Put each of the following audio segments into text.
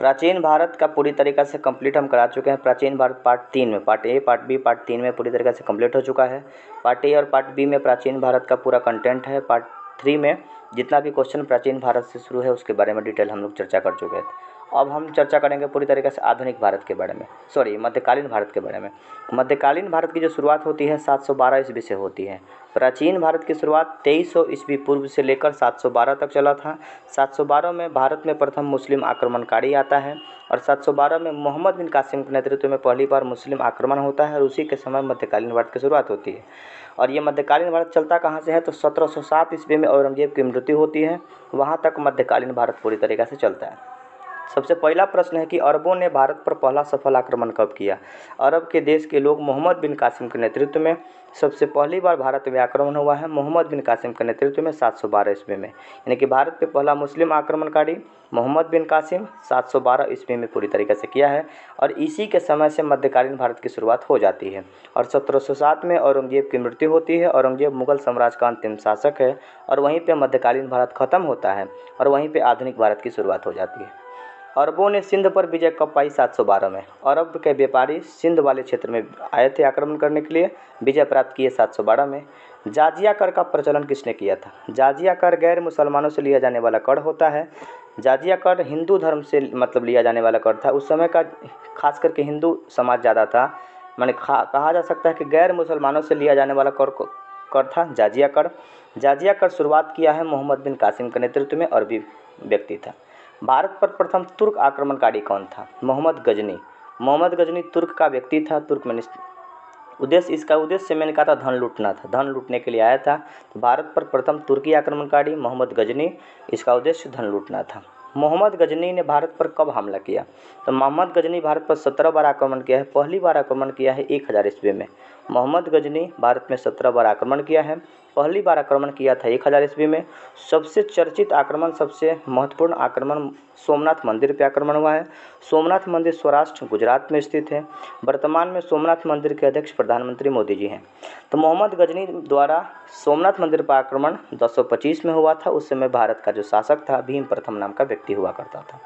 प्राचीन भारत का पूरी तरीक़ा से कंप्लीट हम करा चुके हैं। प्राचीन भारत पार्ट 3 में, part A, part B, part 3 में पूरी तरीक़े से कंप्लीट हो चुका है। पार्ट ए और पार्ट बी में प्राचीन भारत का पूरा कंटेंट है। पार्ट 3 में जितना भी क्वेश्चन प्राचीन भारत से शुरू है उसके बारे में डिटेल हम लोग चर्चा कर चुके हैं। अब हम चर्चा करेंगे पूरी तरीके से आधुनिक भारत के बारे में, मध्यकालीन भारत के बारे में। मध्यकालीन भारत की जो शुरुआत होती है 712 ईस्वी से होती है। प्राचीन भारत की शुरुआत 2300 ईस्वी पूर्व से लेकर 712 तक चला था। 712 में भारत में प्रथम मुस्लिम आक्रमणकारी आता है और 712 में मोहम्मद बिन कासिम के नेतृत्व में पहली बार मुस्लिम आक्रमण होता है और उसी के समय मध्यकालीन भारत की शुरुआत होती है। और ये मध्यकालीन भारत चलता कहाँ से है तो 1707 ईस्वी में औरंगजेब की मृत्यु होती है, वहाँ तक मध्यकालीन भारत पूरी तरीक़े से चलता है। सबसे पहला प्रश्न है कि अरबों ने भारत पर पहला सफल आक्रमण कब किया। अरब के देश के लोग मोहम्मद बिन कासिम के नेतृत्व में सबसे पहली बार भारत में आक्रमण हुआ है मोहम्मद बिन कासिम के नेतृत्व में 712 ईस्वी में। यानी कि भारत पे पहला मुस्लिम आक्रमणकारी मोहम्मद बिन कासिम 712 ईस्वी में पूरी तरीके से किया है और इसी के समय से मध्यकालीन भारत की शुरुआत हो जाती है। और 1707 में औरंगजेब की मृत्यु होती है। औरंगजेब मुगल साम्राज्य का अंतिम शासक है और वहीं पर मध्यकालीन भारत ख़त्म होता है और वहीं पर आधुनिक भारत की शुरुआत हो जाती है। अरबों ने सिंध पर विजय कब पाई 712 में। अरब के व्यापारी सिंध वाले क्षेत्र में आए थे आक्रमण करने के लिए, विजय प्राप्त किए 712 में। जाजिया कर का प्रचलन किसने किया था। जाजिया कर गैर मुसलमानों से लिया जाने वाला कर होता है। जाजिया कर हिंदू धर्म से लिया जाने वाला कर था। उस समय का खास करके हिंदू समाज ज़्यादा था, माने कहा जा सकता है कि गैर मुसलमानों से लिया जाने वाला कर था जाजिया कर। जाजिया कर शुरुआत किया है मोहम्मद बिन कासिम के नेतृत्व में, अरबी व्यक्ति था। भारत पर प्रथम तुर्क आक्रमणकारी कौन था। मोहम्मद गजनी। मोहम्मद गजनी तुर्क का व्यक्ति था। इसका उद्देश्य मैंने कहा था धन लूटना था, धन लूटने के लिए आया था। तो भारत पर प्रथम तुर्की आक्रमणकारी मोहम्मद गजनी, इसका उद्देश्य धन लूटना था। मोहम्मद गजनी ने भारत पर कब हमला किया तो मोहम्मद गजनी भारत पर 17 बार आक्रमण किया है। पहली बार आक्रमण किया है 1000 ईस्वी में। मोहम्मद गजनी भारत में 17 बार आक्रमण किया है। पहली बार आक्रमण किया था 1000 ईस्वी में। सबसे चर्चित आक्रमण, सबसे महत्वपूर्ण आक्रमण सोमनाथ मंदिर पे आक्रमण हुआ है। सोमनाथ मंदिर सौराष्ट्र गुजरात में स्थित है। वर्तमान में सोमनाथ मंदिर के अध्यक्ष प्रधानमंत्री मोदी जी हैं। तो मोहम्मद गजनी द्वारा सोमनाथ मंदिर पर आक्रमण 1025 में हुआ था। उस समय भारत का जो शासक था भीम प्रथम नाम का व्यक्ति हुआ करता था।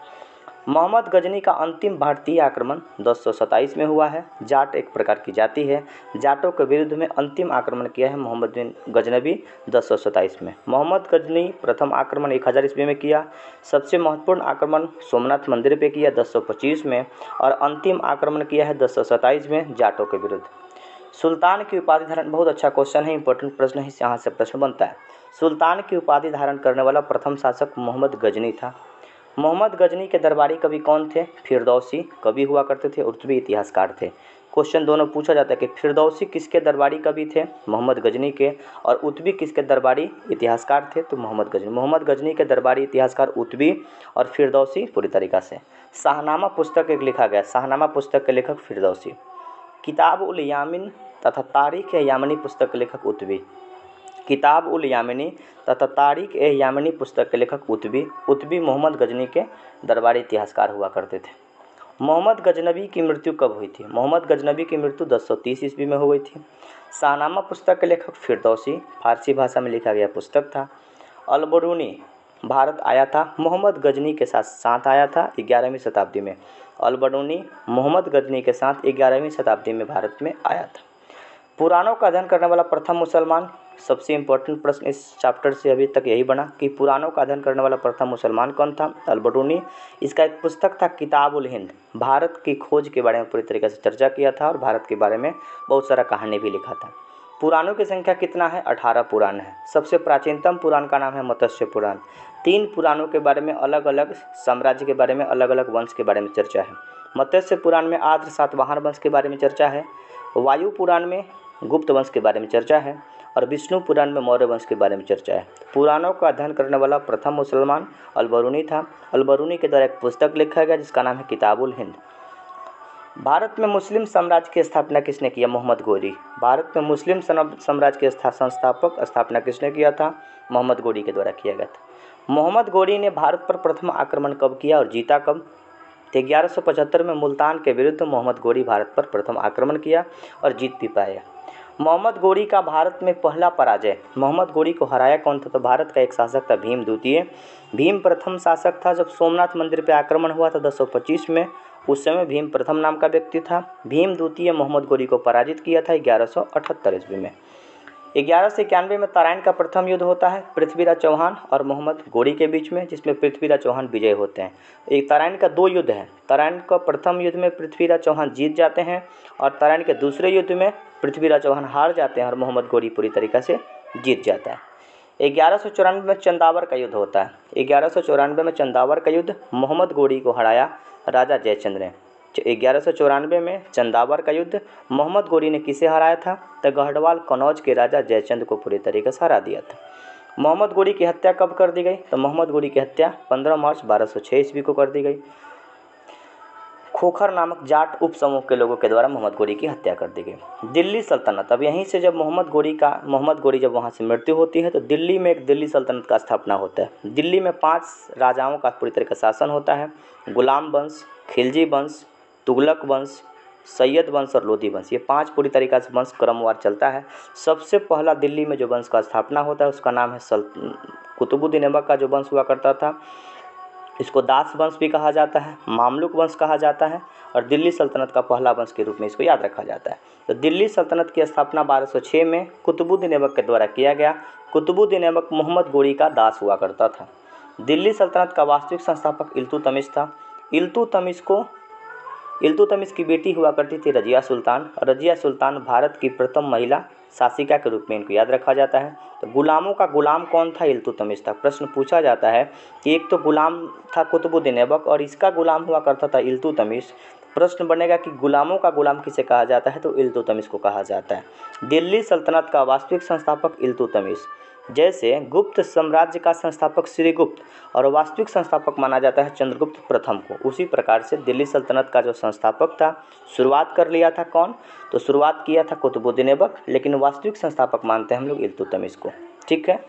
मोहम्मद गजनी का अंतिम भारतीय आक्रमण 1027 में हुआ है। जाट एक प्रकार की जाति है। जाटों के विरुद्ध में अंतिम आक्रमण किया है मोहम्मद बिन गजनबी 1027 में। मोहम्मद गजनी प्रथम आक्रमण 1000 ईस्वी में किया। सबसे महत्वपूर्ण आक्रमण सोमनाथ मंदिर पे किया 1025 में और अंतिम आक्रमण किया है 1027 में जाटों के विरुद्ध। सुल्तान की उपाधि धारण, बहुत अच्छा क्वेश्चन है, इंपॉर्टेंट प्रश्न है, यहाँ से प्रश्न बनता है। सुल्तान की उपाधि धारण करने वाला प्रथम शासक मोहम्मद गजनी था। मोहम्मद गजनी के दरबारी कवि कौन थे। फिरदौसी कवि हुआ करते थे, उर्दवी इतिहासकार थे। क्वेश्चन दोनों पूछा जाता है कि फिरदौसी किसके दरबारी कवि थे, मोहम्मद गजनी के, और उतबी किसके दरबारी इतिहासकार थे, तो मोहम्मद गजनी। मोहम्मद गजनी के दरबारी इतिहासकार उतबी और फिरदौसी पूरी तरीक़ा से। शाहनामा पुस्तक एक लिखा गया, शाहनामा पुस्तक के लेखक फिरदौसी। किताब उल यामिन तथा तारीख ए यामनी पुस्तक के लेखक उतबी। किताब उल यामिनी तथा तारीख ए यामिनी पुस्तक के लेखक उतबी मोहम्मद गजनी के दरबारी इतिहासकार हुआ करते थे। मोहम्मद गजनबी की मृत्यु कब हुई थी। मोहम्मद गजनबी की मृत्यु 1030 ईस्वी में हो गई थी। शाहनामा पुस्तक के लेखक फिरदौसी, फारसी भाषा में लिखा गया पुस्तक था। अलबरूनी भारत आया था, मोहम्मद गजनी के साथ आया था 11वीं शताब्दी में। अलबरूनी मोहम्मद गजनी के साथ 11वीं शताब्दी में भारत में आया था। पुराणों का अध्ययन करने वाला प्रथम मुसलमान, सबसे इम्पोर्टेंट प्रश्न इस चैप्टर से अभी तक यही बना कि पुराणों का अध्ययन करने वाला प्रथम मुसलमान कौन था। अलबरूनी। इसका एक पुस्तक था किताब उल हिंद, भारत की खोज के बारे में पूरी तरीके से चर्चा किया था और भारत के बारे में बहुत सारा कहानी भी लिखा था। पुराणों की संख्या कितना है, 18 पुराण है। सबसे प्राचीनतम पुराण का नाम है मत्स्य पुराण। 3 पुराणों के बारे में अलग अलग साम्राज्य के बारे में, अलग अलग वंश के बारे में चर्चा है। मत्स्य पुराण में आर्य सातवाहन वंश के बारे में चर्चा है। वायु पुराण में गुप्त वंश के बारे में चर्चा है और विष्णु पुराण में मौर्य वंश के बारे में चर्चा है। पुराणों का अध्ययन करने वाला प्रथम मुसलमान अलबरूनी था। अलबरूनी के द्वारा एक पुस्तक लिखा गया जिसका नाम है किताबुल हिंद। भारत में मुस्लिम साम्राज्य की स्थापना किसने किया। मोहम्मद गोरी। भारत में मुस्लिम साम्राज्य के स्थापना किसने किया था। मोहम्मद गोरी के द्वारा किया गया था। मोहम्मद गोरी ने भारत पर प्रथम आक्रमण कब किया और जीता कब। 1175 में मुल्तान के विरुद्ध मोहम्मद गोरी भारत पर प्रथम आक्रमण किया और जीत भी पाया। मोहम्मद गोरी का भारत में पहला पराजय। मोहम्मद गोरी को हराया कौन था? तो भारत का एक शासक था भीम द्वितीय। भीम प्रथम शासक था। जब सोमनाथ मंदिर पे आक्रमण हुआ था 1025 में, उस समय भीम प्रथम नाम का व्यक्ति था। भीम द्वितीय मोहम्मद गोरी को पराजित किया था 1178 ईस्वी में। 1191 में तराइन का प्रथम युद्ध होता है पृथ्वीराज चौहान और मोहम्मद गोरी के बीच में, जिसमें पृथ्वीराज चौहान विजय होते हैं। एक तराइन का 2 युद्ध है। तराइन का प्रथम युद्ध में पृथ्वीराज चौहान जीत जाते हैं और तराइन के दूसरे युद्ध में पृथ्वीराज चौहान हार जाते हैं और मोहम्मद गोरी पूरी तरीक़े से जीत जाता है। 1194 में चंदावर का युद्ध होता है। 1194 में चंदावर का युद्ध मोहम्मद गोरी को हराया राजा जयचंद्र ने। 1194 में चंदावर का युद्ध मोहम्मद गोरी ने किसे हराया था? तो गढ़वाल कनौज के राजा जयचंद्र को पूरी तरीके से हरा दिया था। मोहम्मद गोरी की हत्या कब कर दी गई? तो मोहम्मद गोरी की हत्या 15 मार्च 1206 ईस्वी को कर दी गई। खोखर नामक जाट उप समूह के लोगों के द्वारा मोहम्मद गोरी की हत्या कर दी गई। दिल्ली सल्तनत, अब यहीं से जब मोहम्मद गोरी जब वहाँ से मृत्यु होती है तो दिल्ली में एक दिल्ली सल्तनत का स्थापना होता है। दिल्ली में 5 राजाओं का पूरी तरह का शासन होता है। गुलाम वंश, खिलजी वंश, तुगलक वंश, सैयद वंश और लोधी वंश, ये 5 पूरी तरीक़ा से वंश क्रमवार चलता है। सबसे पहला दिल्ली में जो वंश का स्थापना होता है उसका नाम है कुतुबुद्दीन ऐबक का जो वंश हुआ करता था। इसको दास वंश भी कहा जाता है, मामलुक वंश कहा जाता है और दिल्ली सल्तनत का पहला वंश के रूप में इसको याद रखा जाता है। तो दिल्ली सल्तनत की स्थापना 1206 में कुतुबुद्दीन ऐबक के द्वारा किया गया। कुतुबुद्दीन ऐबक मोहम्मद गोरी का दास हुआ करता था। दिल्ली सल्तनत का वास्तविक संस्थापक इल्तुतमिश था। इल्तुतमिश की बेटी हुआ करती थी रजिया सुल्तान। रजिया सुल्तान भारत की प्रथम महिला शासिका के रूप में इनको याद रखा जाता है। तो गुलामों का गुलाम कौन था? इल्तुतमिश था। प्रश्न पूछा जाता है कि एक तो गुलाम था कुतुबुद्दीन ऐबक और इसका गुलाम हुआ करता था इल्तुतमिश। प्रश्न बनेगा कि गुलामों का गुलाम किसे कहा जाता है? तो इल्तुतमिश को कहा जाता है। दिल्ली सल्तनत का वास्तविक संस्थापक इल्तुतमिश। जैसे गुप्त साम्राज्य का संस्थापक श्रीगुप्त और वास्तविक संस्थापक माना जाता है चंद्रगुप्त प्रथम को, उसी प्रकार से दिल्ली सल्तनत का जो संस्थापक था शुरुआत कर लिया था कौन? तो शुरुआत किया था कुतुबुद्दीन ऐबक, लेकिन वास्तविक संस्थापक मानते हैं हम लोग इल्तुतमिश को। ठीक है।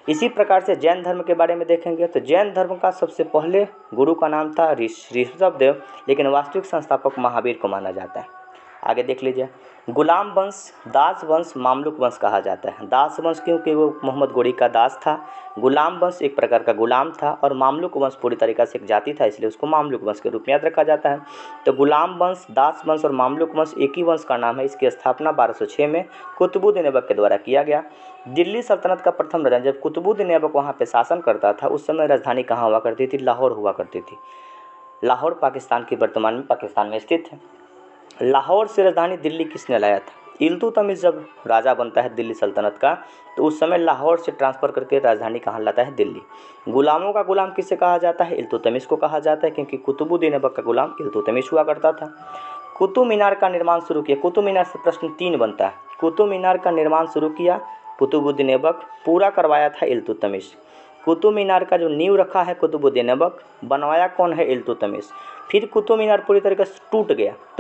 इसी प्रकार से जैन धर्म के बारे में देखेंगे तो जैन धर्म का सबसे पहले गुरु का नाम था ऋषभदेव, लेकिन वास्तविक संस्थापक महावीर को माना जाता है। आगे देख लीजिए, गुलाम वंश, दास वंश, मामलुक वंश कहा जाता है। दास वंश क्योंकि वो मोहम्मद गोरी का दास था। गुलाम वंश एक प्रकार का गुलाम था और मामलुक वंश पूरी तरीक़ा से एक जाति था, इसलिए उसको मामलुक वंश के रूप में याद रखा जाता है। तो गुलाम वंश, दास वंश और मामलुक वंश एक ही वंश का नाम है। इसकी स्थापना 1206 में कुतुबुद्दीन ऐबक के द्वारा किया गया। दिल्ली सल्तनत का प्रथम राजा, जब कुतुबुद्दीन ऐबक वहाँ पर शासन करता था उस समय राजधानी कहाँ हुआ करती थी? लाहौर हुआ करती थी। लाहौर पाकिस्तान की वर्तमान में पाकिस्तान में स्थित है। लाहौर से राजधानी दिल्ली किसने लाया था? इल्तुतमिश जब राजा बनता है दिल्ली सल्तनत का तो उस समय लाहौर से ट्रांसफ़र करके राजधानी कहाँ लाता है? दिल्ली। गुलामों का गुलाम किसे कहा जाता है? इल्तुतमिश को कहा जाता है, क्योंकि कुतुबुद्दीन ऐबक का गुलाम इल्तुतमिश हुआ करता था। कुतुब मीनार का निर्माण शुरू किया। कुतुब मीनार से प्रश्न 3 बनता है। कुतुब मीनार का निर्माण शुरू किया कुतुबुद्दीन ऐबक, पूरा करवाया था इल्तुतमिश। कुतुब मीनार का जो नींव रखा है कुतुबुद्दीन ऐबक, बनवाया कौन है? इल्तुतमिश। फिर कुतुब मीनार पूरी तरीके से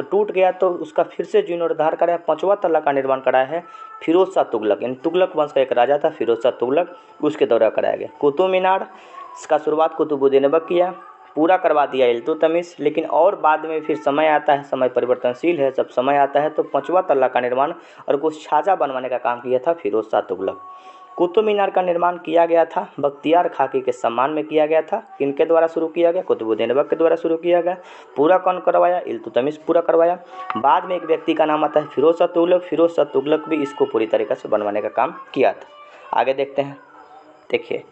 टूट गया तो उसका फिर से जीर्णोद्धार कराया, 5वां तल्ला का निर्माण कराया है फिरोज शाह तुगलक, यानी तुगलक वंश का एक राजा था फिरोज शाह तुगलक, उसके द्वारा कराया गया। कुतुब मीनार इसका शुरुआत कुतुबुद्दीन ऐबक किया, पूरा करवा दिया इल्तुतमिश, लेकिन और बाद में फिर समय आता है, समय परिवर्तनशील है, जब समय आता है तो 5वां तल्ला का निर्माण और कुछ छाजा बनवाने का काम किया था फिरोज शाह तुगलक। कुतुब मीनार का निर्माण किया गया था बख्तियार खाकी के सम्मान में किया गया था। इनके द्वारा शुरू किया गया? कुतुबुद्दीन ऐबक के द्वारा शुरू किया गया। पूरा कौन करवाया? इल्तुतमिश पूरा करवाया। बाद में एक व्यक्ति का नाम आता है फिरोज शाह तुगलक। फिरोज शाह तुगलक भी इसको पूरी तरीके से बनवाने का काम किया था। आगे देखते हैं। देखिए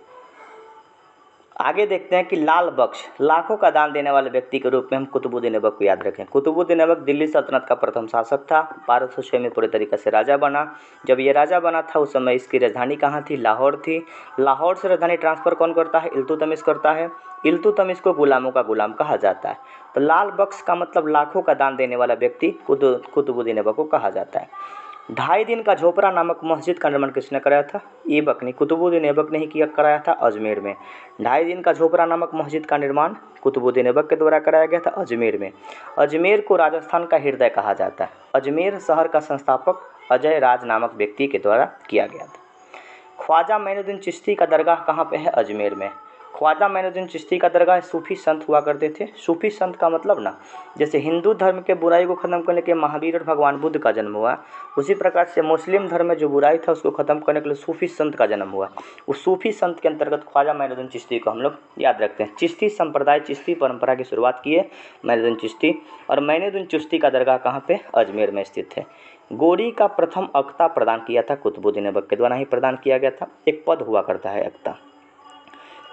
आगे देखते हैं कि लाल बख्श, लाखों का दान देने वाले व्यक्ति के रूप में हम कुतुबुद्दीन ऐबक को याद रखें। कुतुबुद्दीन ऐबक दिल्ली सल्तनत का प्रथम शासक था। 1206 में पूरे तरीके से राजा बना। जब ये राजा बना था उस समय इसकी राजधानी कहाँ थी? लाहौर थी। लाहौर से राजधानी ट्रांसफ़र कौन करता है? इल्तुतमिश करता है। इल्तुतमिश को गुलामों का गुलाम कहा जाता है। तो लाल बख्श का मतलब लाखों का दान देने वाला व्यक्ति कुतुबुद्दीन ऐबक को कहा जाता है। 2.5 दिन का झोपड़ा नामक मस्जिद का निर्माण किसने कराया था? ऐबक ने, कुतुबुद्दीन ऐबक ने ही कराया था अजमेर में। 2.5 दिन का झोपड़ा नामक मस्जिद का निर्माण कुतुबुद्दीन ऐबक के द्वारा कराया गया था अजमेर में। अजमेर को राजस्थान का हृदय कहा जाता है। अजमेर शहर का संस्थापक अजय राज नामक व्यक्ति के द्वारा किया गया था। ख्वाजा मोइनुद्दीन चिश्ती का दरगाह कहाँ पे है? अजमेर में। ख्वाजा मोइनुद्दीन चिश्ती का दरगाह सूफी संत हुआ करते थे। सूफी संत का मतलब ना, जैसे हिंदू धर्म के बुराई को ख़त्म करने के महावीर और भगवान बुद्ध का जन्म हुआ, उसी प्रकार से मुस्लिम धर्म में जो बुराई था उसको ख़त्म करने के लिए सूफी संत का जन्म हुआ। उस सूफी संत के अंतर्गत ख्वाजा मोइनुद्दीन चिश्ती को हम लोग याद रखते हैं। चिश्ती संप्रदाय, चिश्ती परंपरा की शुरुआत की है मोइनुद्दीन चिश्ती, और मोइनुद्दीन चिश्ती का दरगाह कहाँ पे? अजमेर में स्थित है। गोरी का प्रथम अख्ता प्रदान किया था कुतुबुद्दीन ऐबक के द्वारा ही प्रदान किया गया था। एक पद हुआ करता है अख्ता।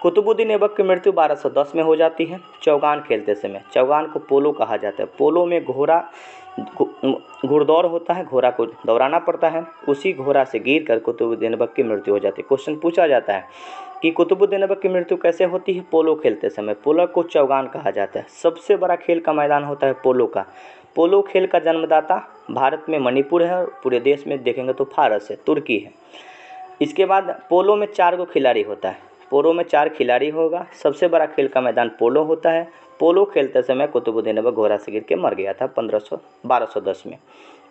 कुतुबुद्दीन ऐबक की मृत्यु 1210 में हो जाती है चौगान खेलते समय। चौगान को पोलो कहा जाता है। पोलो में घुड़दौड़ होता है, घोड़ा को दौड़ाना पड़ता है, उसी घोड़ा से गिर कर कुतुबुद्दीन ऐबक की मृत्यु हो जाती है। क्वेश्चन पूछा जाता है कि कुतुबुद्दीन ऐबक की मृत्यु कैसे होती है? पोलो खेलते समय। पोलो को चौगान कहा जाता है। सबसे बड़ा खेल का मैदान होता है पोलो का। पोलो खेल का जन्मदाता भारत में मणिपुर है, और पूरे देश में देखेंगे तो फारस है, तुर्की है। इसके बाद पोलो में 4 गो खिलाड़ी होता है। पोलो में 4 खिलाड़ी होगा। सबसे बड़ा खेल का मैदान पोलो होता है। पोलो खेलते समय कुतुबुद्दीन ऐबक घोड़ा से गिर के मर गया था 1210 में।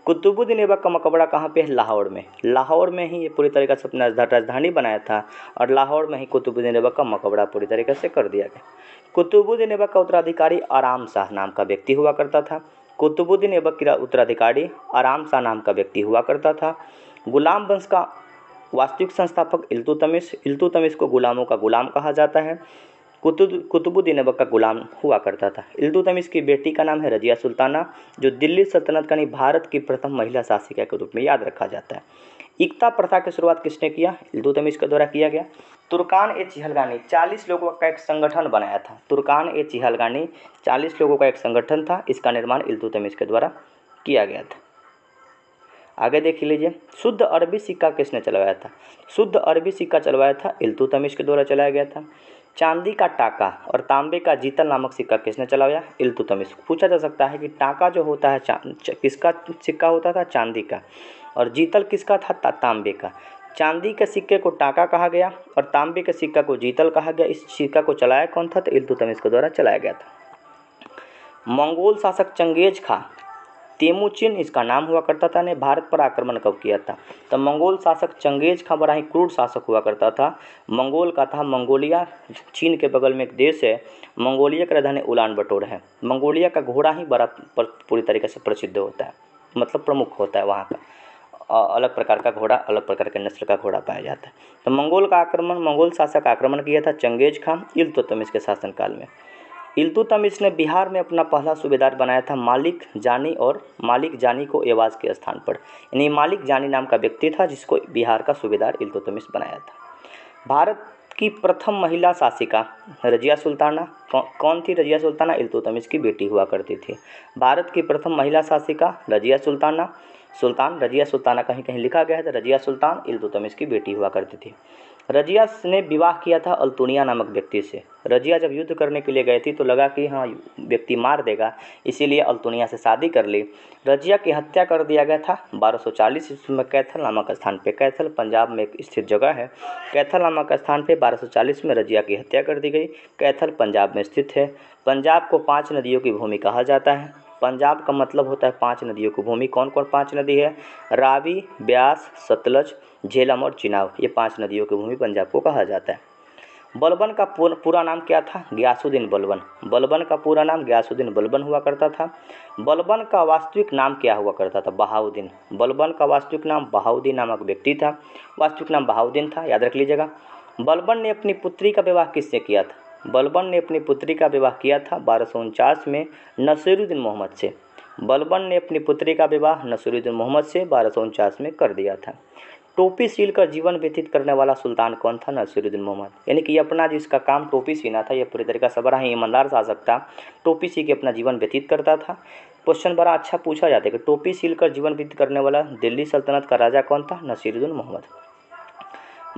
कुतुबुद्दीन ऐबक का मकबरा कहाँ पे है? लाहौर में। लाहौर में ही ये पूरी तरीके से अपना राजधानी बनाया था, और लाहौर में ही कुतुबुद्दीन ऐबक का मकबरा पूरी तरीके से कर दिया गया। कुतुबुद्दीन ऐबक का उत्तराधिकारी आराम शाह नाम का व्यक्ति हुआ करता था। कुतुबुद्दीन ऐबक का उत्तराधिकारी आराम शाह नाम का व्यक्ति हुआ करता था। गुलाम वंश का वास्तविक संस्थापक इल्तुतमिश को गुलामों का गुलाम कहा जाता है। कुतुबुद्दीन ऐबक का गुलाम हुआ करता था। इल्तुतमिश की बेटी का नाम है रजिया सुल्ताना, जो दिल्ली सल्तनत का भारत की प्रथम महिला शासिका के रूप में याद रखा जाता है। इक्ता प्रथा की शुरुआत किसने किया? इल्तुतमिश के द्वारा किया गया। तुर्कान-ए-चिहलगानी 40 लोगों का एक संगठन बनाया था। तुर्कान-ए-चिहलगानी 40 लोगों का एक संगठन था। इसका निर्माण इल्तुतमिश के द्वारा किया गया था। आगे देख लीजिए, शुद्ध अरबी सिक्का किसने चलवाया था? शुद्ध अरबी सिक्का चलवाया था इल्तुतमिश के द्वारा चलाया गया था। चांदी का टाका और तांबे का जीतल नामक सिक्का किसने चलाया? इल्तुतमिश। पूछा जा सकता है कि टाका जो होता है किसका सिक्का होता था? चांदी का। और जीतल किसका था? तांबे का। चांदी के सिक्के को टाका कहा गया और तांबे के सिक्का को जीतल कहा गया। इस सिक्का को चलाया कौन था? तो इल्तुतमिश के द्वारा चलाया गया था। मंगोल शासक चंगेज खां तेमुचिन इसका नाम हुआ करता था, ने भारत पर आक्रमण कब किया था? तो मंगोल शासक चंगेज खां बड़ा ही क्रूर शासक हुआ करता था। मंगोल का था मंगोलिया, चीन के बगल में एक देश है। मंगोलिया का राजधानी उलान बटोर है। मंगोलिया का घोड़ा ही बड़ा पूरी तरीके से प्रसिद्ध होता है, मतलब प्रमुख होता है वहाँ का। अलग प्रकार का घोड़ा, अलग प्रकार के नस्ल का घोड़ा पाया जाता है। तो मंगोल शासक आक्रमण किया था चंगेज खां इल्तुतमिश के शासनकाल में। इल्तुतमिश ने बिहार में अपना पहला सूबेदार बनाया था मालिक जानी, और मालिक जानी को एवाज के स्थान पर, यानी मालिक जानी नाम का व्यक्ति था जिसको बिहार का सूबेदार इल्तुतमिश बनाया था। भारत की प्रथम महिला शासिका रजिया सुल्ताना कौन थी? रजिया सुल्ताना इल्तुतमिश की बेटी हुआ करती थी। भारत की प्रथम महिला शासिका रजिया रजिया सुल्ताना कहीं कहीं लिखा गया है, तो रजिया सुल्तान इल्तुतमिश की बेटी हुआ करती थी। रजिया ने विवाह किया था अल्तुनिया नामक व्यक्ति से। रजिया जब युद्ध करने के लिए गई थी तो लगा कि हाँ व्यक्ति मार देगा, इसीलिए अल्तुनिया से शादी कर ली। रजिया की हत्या कर दिया गया था 1240 ईस्वी में कैथल नामक स्थान पे। कैथल पंजाब में एक स्थित जगह है। कैथल नामक स्थान पे 1240 में रजिया की हत्या कर दी गई। कैथल पंजाब में स्थित है। पंजाब को 5 नदियों की भूमि कहा जाता है। पंजाब का मतलब होता है 5 नदियों की भूमि। कौन कौन 5 नदी है? रावी, ब्यास, सतलज, झेलम और चिनाब, ये 5 नदियों की भूमि पंजाब को कहा जाता है। बलबन का पूरा नाम क्या था? गयासुद्दीन बलबन। बलबन का पूरा नाम गयासुद्दीन बलबन हुआ करता था। बलबन का वास्तविक नाम क्या हुआ करता था? बहाउद्दीन। बलबन का वास्तविक नाम बहाउद्दीन नामक व्यक्ति था। वास्तविक नाम बहाउद्दीन था, याद रख लीजिएगा। बलबन ने अपनी पुत्री का विवाह किससे किया था? बलबन ने अपनी पुत्री का विवाह किया था 1249 में नसीरुद्दीन मोहम्मद से। बलबन ने अपनी पुत्री का विवाह नसीरुद्दीन मोहम्मद से 1249 में कर दिया था। टोपी सील कर जीवन व्यतीत करने वाला सुल्तान कौन था? नसीरुद्दीन मोहम्मद। यानी कि अपना जिसका काम टोपी सीना था, यह पूरी तरीका से बड़ा ही ईमानदार शासक था। टोपी सी के अपना जीवन व्यतीत करता था। क्वेश्चन बड़ा अच्छा पूछा जाता है कि टोपी सील कर जीवन व्यतीत करने वाला दिल्ली सल्तनत का राजा कौन था? नसीरुद्दीन मोहम्मद।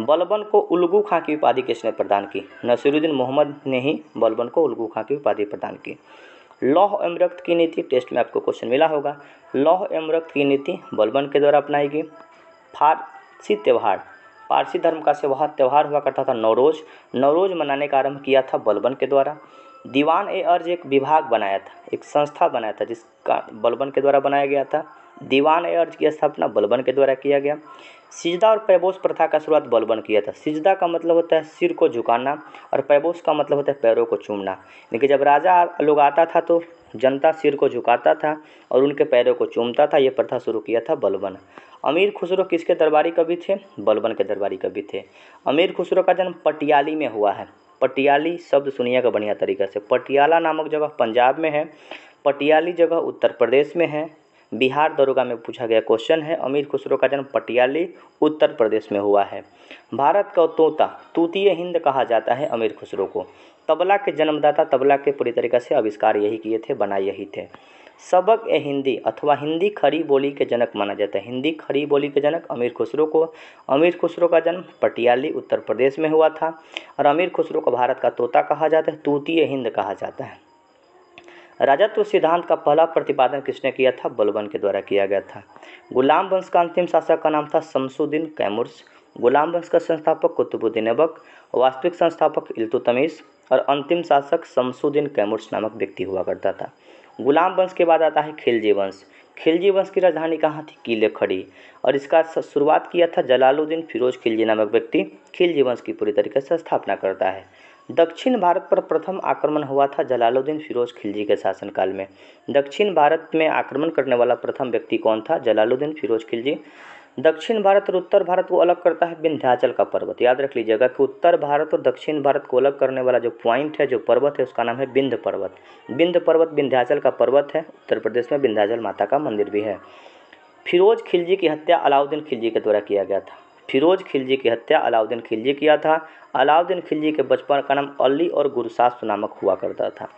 बलबन को उल्गू खां की उपाधि किसने प्रदान की? नसीरुद्दीन मोहम्मद ने ही बलबन को उल्गू खां की उपाधि प्रदान की। लौह एवं रक्त की नीति, टेस्ट में आपको क्वेश्चन मिला होगा। लौह एवं रक्त की नीति बलबन के द्वारा अपनाई गई। फारसी त्यौहार, पारसी धर्म का त्यौहार हुआ करता था नौरोज़। नौरोज़ मनाने का आरंभ किया था बलबन के द्वारा। दीवान-ए-अर्ज एक विभाग बनाया था, एक संस्था बनाया था जिसका बलबन के द्वारा बनाया गया था। दीवान-ए-अर्ज की स्थापना बलबन के द्वारा किया गया। सिजदा और पैबोस प्रथा का शुरुआत बलबन किया था। सिजदा का मतलब होता है सिर को झुकाना और पैबोस का मतलब होता है पैरों को चूमना। यानी कि जब राजा लोग आता था तो जनता सिर को झुकाता था और उनके पैरों को चूमता था। ये प्रथा शुरू किया था बलबन। अमीर खुसरो किसके दरबारी कवि थे? बलबन के दरबारी कवि थे। अमीर खुसरो का जन्म पटियाली में हुआ है। पटियाली शब्द सुनिएगा बढ़िया तरीके से। पटियाला नामक जगह पंजाब में है, पटियाली जगह उत्तर प्रदेश में है। बिहार दरोगा में पूछा गया क्वेश्चन है। अमीर खुसरो का जन्म पटियाली उत्तर प्रदेश में हुआ है। भारत का तोता तूतीय हिंद कहा जाता है अमीर खुसरो को। तबला के जन्मदाता, तबला के पूरी तरीके से आविष्कार यही किए थे, बनाए यही थे। सबक ए हिंदी अथवा हिंदी खड़ी बोली के जनक माना जाता है। हिंदी खड़ी बोली के जनक अमीर खुसरो को। अमीर खुसरो का जन्म पटियाली उत्तर प्रदेश में हुआ था और अमीर खुसरो को भारत का तोता कहा जाता है, तूतीय हिंद कहा जाता है। राजत्व सिद्धांत का पहला प्रतिपादन किसने किया था? बलबन के द्वारा किया गया था। गुलाम वंश का अंतिम शासक का नाम था शमसुद्दीन कैमुर्स। गुलाम वंश का संस्थापक कुतुबुद्दीन ऐबक, वास्तविक संस्थापक इल्तुतमिश और अंतिम शासक शमसुद्दीन कैमुर्स नामक व्यक्ति हुआ करता था। गुलाम वंश के बाद आता है खिलजी वंश। खिलजी वंश की राजधानी कहाँ थी? किले खड़ी। और इसका शुरुआत किया था जलालुद्दीन फिरोज खिलजी नामक व्यक्ति। खिलजी वंश की पूरी तरीके से स्थापना करता है। दक्षिण भारत पर प्रथम आक्रमण हुआ था जलालुद्दीन फिरोज खिलजी के शासनकाल में। दक्षिण भारत में आक्रमण करने वाला प्रथम व्यक्ति कौन था? जलालुद्दीन फिरोज खिलजी। दक्षिण भारत और उत्तर भारत को अलग करता है विंध्याचल का पर्वत। याद रख लीजिएगा कि उत्तर भारत और दक्षिण भारत को अलग करने वाला जो पॉइंट है, जो पर्वत है, उसका नाम है विंध्य पर्वत। विंध्य पर्वत विंध्याचल का पर्वत है। उत्तर प्रदेश में विंध्याचल माता का मंदिर भी है। फिरोज खिलजी की हत्या अलाउद्दीन खिलजी के द्वारा किया गया था। फिरोज खिलजी की हत्या अलाउद्दीन खिलजी किया था। अलाउद्दीन खिलजी के बचपन का नाम अली और गुरसास्त नामक हुआ करता था।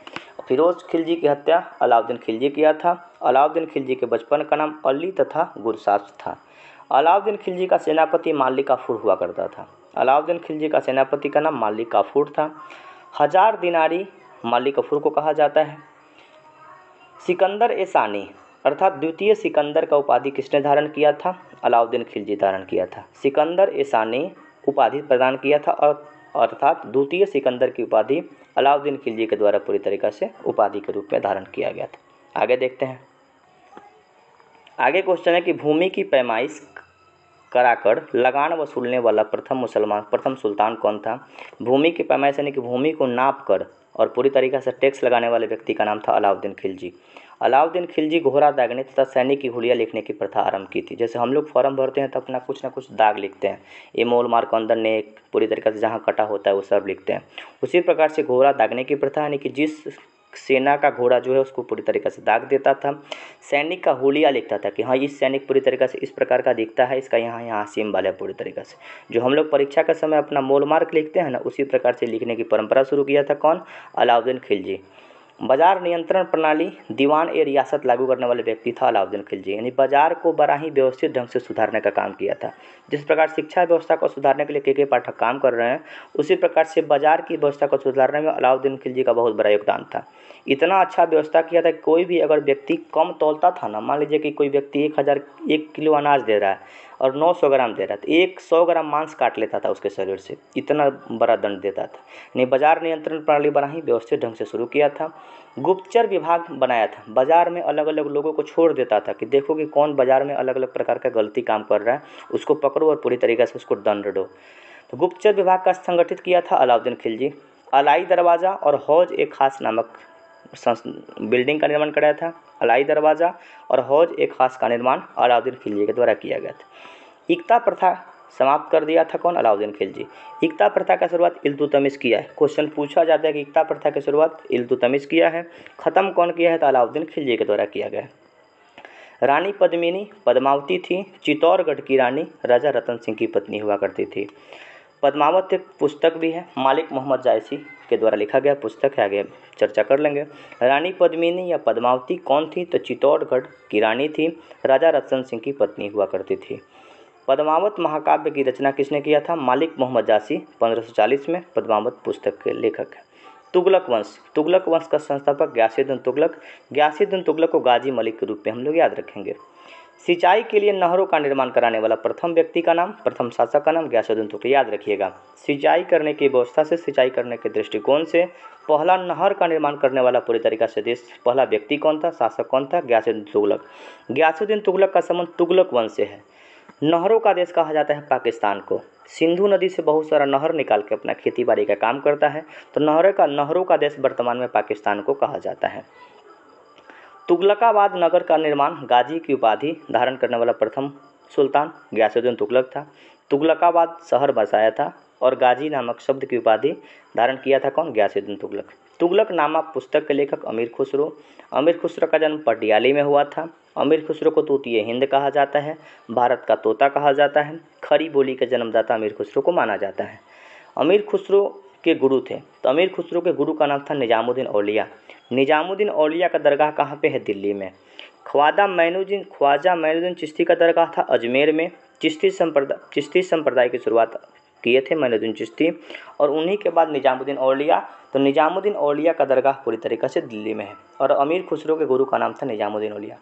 फिरोज खिलजी की हत्या अलाउद्दीन खिलजी किया था। अलाउद्दीन खिलजी के बचपन का नाम अली तथा गुरसास्त था। अलाउद्दीन खिलजी का सेनापति मालिक काफूर हुआ करता था। अलाउद्दीन खिलजी का सेनापति का नाम मालिक काफूर था। 1000 दिनारी मालिक काफूर को कहा जाता है। सिकंदर ए सानी अर्थात द्वितीय सिकंदर का उपाधि किसने धारण किया था? अलाउद्दीन खिलजी धारण किया था। सिकंदर ए सानी उपाधि प्रदान किया था अर्थात द्वितीय सिकंदर की उपाधि अलाउद्दीन खिलजी के द्वारा पूरी तरीके से उपाधि के रूप में धारण किया गया था। आगे देखते हैं। आगे क्वेश्चन है कि भूमि की पैमाइश कराकर लगान वसूलने वाला प्रथम सुल्तान कौन था? भूमि की पैमाइश यानी कि भूमि को नाप कर और पूरी तरीके से टैक्स लगाने वाले व्यक्ति का नाम था अलाउद्दीन खिलजी। अलाउद्दीन खिलजी घोड़ा दागने तथा सैनिक की हुलिया लिखने की प्रथा आरंभ की थी। जैसे हम लोग फॉर्म भरते हैं तो अपना कुछ ना कुछ दाग लिखते हैं, ये मोल मार्क अंदर नेक पूरी तरीके से जहाँ कटा होता है वो सब लिखते हैं। उसी प्रकार से घोड़ा दागने की प्रथा यानी कि जिस सेना का घोड़ा जो है उसको पूरी तरीके से दाग देता था। सैनिक का हुलिया लिखता था कि हाँ इस सैनिक पूरी तरीके से इस प्रकार का दिखता है, इसका यहाँ यहाँ सिंबल है। पूरी तरीके से जो हम लोग परीक्षा के समय अपना मोल मार्क लिखते हैं ना, उसी प्रकार से लिखने की परंपरा शुरू किया था कौन? अलाउद्दीन खिलजी। बाजार नियंत्रण प्रणाली दीवान ए रियासत लागू करने वाले व्यक्ति था अलाउद्दीन खिलजी। यानी बाजार को बड़ा ही व्यवस्थित ढंग से सुधारने का काम किया था। जिस प्रकार शिक्षा व्यवस्था को सुधारने के लिए के पाठक काम कर रहे हैं, उसी प्रकार से बाजार की व्यवस्था को सुधारने में अलाउद्दीन खिलजी का बहुत बड़ा योगदान था। इतना अच्छा व्यवस्था किया था कि कोई भी अगर व्यक्ति कम तौलता था ना, मान लीजिए कि कोई व्यक्ति 1 किलो अनाज दे रहा है और 900 ग्राम दे रहा है, तो 100 ग्राम मांस काट लेता था उसके शरीर से, इतना बड़ा दंड देता था। यानी बाजार नियंत्रण प्रणाली बड़ा ही व्यवस्थित ढंग से शुरू किया था। गुप्तचर विभाग बनाया था। बाजार में अलग अलग लोगों को छोड़ देता था कि देखो कि कौन बाजार में अलग अलग प्रकार का गलती काम कर रहा है, उसको पकड़ो और पूरी तरीके से उसको दंड दो। तो गुप्तचर विभाग का संगठित किया था अलाउद्दीन खिलजी। अलाई दरवाज़ा और हौज एक खास नामक बिल्डिंग का निर्माण कराया था। अलाई दरवाज़ा और हौज एक खास का निर्माण अलाउद्दीन खिलजी के द्वारा किया गया था। इक्ता प्रथा समाप्त कर दिया था कौन? अलाउद्दीन खिलजी। इक्ता प्रथा का शुरुआत इल्तुतमिश किया है। क्वेश्चन पूछा जाता है कि इक्ता प्रथा की शुरुआत इल्तुतमिश किया है, ख़त्म कौन किया है? तो अलाउद्दीन खिलजी के द्वारा किया गया है। रानी पद्मिनी पद्मावती थी चित्तौड़गढ़ की रानी राजा रतन सिंह की पत्नी हुआ करती थी। पद्मावत एक पुस्तक भी है, मालिक मोहम्मद जायसी के द्वारा लिखा गया पुस्तक है, आगे चर्चा कर लेंगे। रानी पद्मिनी या पद्मावती कौन थी? तो चित्तौड़गढ़ की रानी थी, राजा रतन सिंह की पत्नी हुआ करती थी। पद्मावत महाकाव्य की रचना किसने किया था? मालिक मोहम्मद जायसी 1540 में पद्मावत पुस्तक के लेखक हैं। तुगलक वंश का संस्थापक गयासुद्दीन तुगलक। गयासुद्दीन तुगलक को गाजी मलिक के रूप में हम लोग याद रखेंगे। सिंचाई के लिए नहरों का निर्माण कराने वाला प्रथम व्यक्ति का नाम, प्रथम शासक का नाम गयासुद्दीन तुगलक। याद रखिएगा, सिंचाई करने की व्यवस्था से, सिंचाई करने के दृष्टिकोण से पहला नहर का निर्माण करने वाला पूरी तरीका से देश पहला व्यक्ति कौन था, शासक कौन था? गयासुद्दीन तुगलक। गयासुद्दीन तुगलक का संबंध तुगलक वंश से है। नहरों का देश कहा जाता है पाकिस्तान को। सिंधु नदी से बहुत सारा नहर निकाल के अपना खेती बाड़ी का काम करता है, तो नहरों का देश वर्तमान में पाकिस्तान को कहा जाता है। तुगलकाबाद नगर का निर्माण गाजी की उपाधि धारण करने वाला प्रथम सुल्तान गयासुद्दीन तुगलक था। तुगलकाबाद शहर बसाया था और गाजी नामक शब्द की उपाधि धारण किया था कौन? गयासुद्दीन तुगलक। तुगलक नामा पुस्तक के लेखक अमीर खुसरो। अमीर खुसरो का जन्म पटियाली में हुआ था। अमीर खुसरो को तूतीय हिंद कहा जाता है, भारत का तोता कहा जाता है। खड़ी बोली के जन्मदाता अमीर खुसरो को माना जाता है। अमीर खुसरो के गुरु थे, तो अमीर खुसरो के गुरु का नाम था निजामुद्दीन औलिया। निजामुद्दीन औलिया का दरगाह कहाँ पे है? दिल्ली में। ख्वाजा मैनुद्दीन चिश्ती का दरगाह था अजमेर में। चिश्ती संप्रदाय की शुरुआत किए थे मैनुद्दीन चिश्ती, और उन्हीं के बाद निजामुद्दीन औलिया। तो निजामुद्दीन औलिया का दरगाह पूरी तरीक़े से दिल्ली में है, और अमीर खुसरो के गुरु का नाम था निजामुद्दीन औलिया।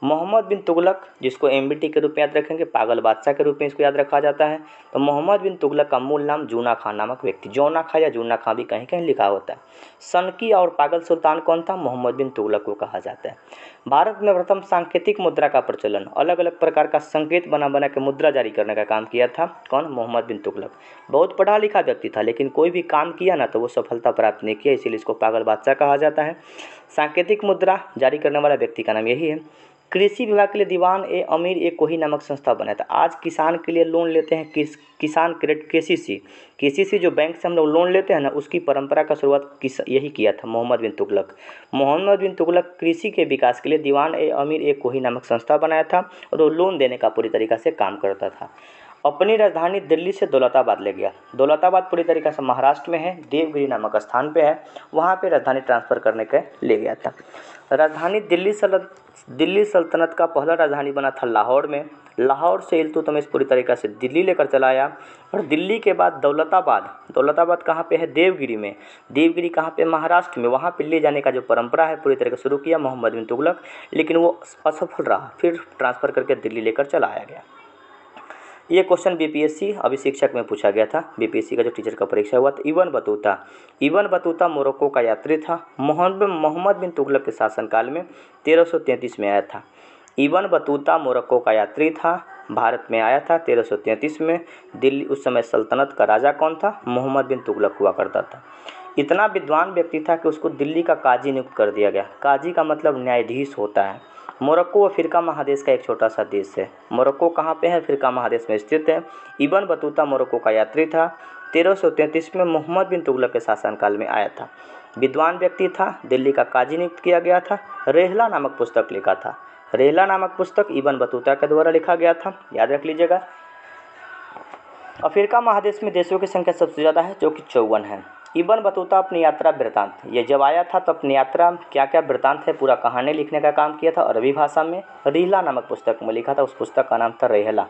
मोहम्मद बिन तुगलक, जिसको एमबीटी के रूप में याद रखेंगे, पागल बादशाह के रूप में इसको याद रखा जाता है। तो मोहम्मद बिन तुगलक का मूल नाम जूना खां नामक व्यक्ति, जौना खां या जूना खां भी कहीं कहीं लिखा होता है। सनकी और पागल सुल्तान कौन था? मोहम्मद बिन तुगलक को कहा जाता है। भारत में प्रथम सांकेतिक मुद्रा का प्रचलन, अलग अलग प्रकार का संकेत बना के मुद्रा जारी करने का काम किया था कौन? मोहम्मद बिन तुगलक। बहुत पढ़ा लिखा व्यक्ति था, लेकिन कोई भी काम किया ना तो वो सफलता प्राप्त नहीं किया, इसीलिए इसको पागल बादशाह कहा जाता है। सांकेतिक मुद्रा जारी करने वाला व्यक्ति का नाम यही है। कृषि विभाग के लिए दीवान ए अमीर ए कोही नामक संस्था बनाया था। आज किसान के लिए लोन लेते हैं किसान क्रेडिट केसीसी जो बैंक से हम लोग लोन लेते हैं ना, उसकी परंपरा का शुरुआत यही किया था मोहम्मद बिन तुगलक। मोहम्मद बिन तुगलक कृषि के विकास के लिए दीवान ए अमीर ए कोही नामक संस्था बनाया था, और वो लोन देने का पूरी तरीक़ा से काम करता था। अपनी राजधानी दिल्ली से दौलताबाद ले गया। दौलताबाद पूरी तरीक़े से महाराष्ट्र में है, देवगिरी नामक स्थान पे है, वहाँ पे राजधानी ट्रांसफ़र करने के ले गया था। राजधानी दिल्ली सल्तनत का पहला राजधानी बना था लाहौर में। लाहौर से इल्तुतमिश पूरी तरीक़े से दिल्ली लेकर चला आया, और दिल्ली के बाद दौलताबाद कहाँ पे है? देवगिरी में। देवगिरी कहाँ पे? महाराष्ट्र में। वहाँ पे ले जाने का जो परंपरा है पूरी तरीके से शुरू किया मोहम्मद बिन तुगलक, लेकिन वो असफल रहा, फिर ट्रांसफ़र करके दिल्ली लेकर चला आया गया। ये क्वेश्चन बीपीएससी अभी शिक्षक में पूछा गया था, बीपीएससी का जो टीचर का परीक्षा हुआ था। इब्न बतूता मोरक्को का यात्री था। मोहम्मद बिन तुगलक के शासनकाल में 1333 में आया था। इब्न बतूता मोरक्को का यात्री था, भारत में आया था 1333 में। दिल्ली उस समय सल्तनत का राजा कौन था? मोहम्मद बिन तुगलक हुआ करता था। इतना विद्वान व्यक्ति था कि उसको दिल्ली का काजी नियुक्त कर दिया गया। काजी का मतलब न्यायाधीश होता है। मोरक्को अफ्रीका महादेश का एक छोटा सा देश है। मोरक्को कहाँ पे है? अफ्रीका महादेश में स्थित है। इब्न बतूता मोरक्को का यात्री था। 1333 में मोहम्मद बिन तुगलक के शासनकाल में आया था। विद्वान व्यक्ति था, दिल्ली का काजी नियुक्त किया गया था। रेहला नामक पुस्तक लिखा था। रेहला नामक पुस्तक इब्न बतूता के द्वारा लिखा गया था, याद रख लीजिएगा। अफ्रीका महादेश में देशों की संख्या सबसे ज़्यादा है, जो कि 54 है। इब्न बतूता अपनी यात्रा वृत्तांत, ये जब आया था तो अपनी यात्रा क्या क्या वृत्तांत है पूरा कहानी लिखने का काम किया था अरबी भाषा में। रेहला नामक पुस्तक में लिखा था, उस पुस्तक का नाम था रेहला।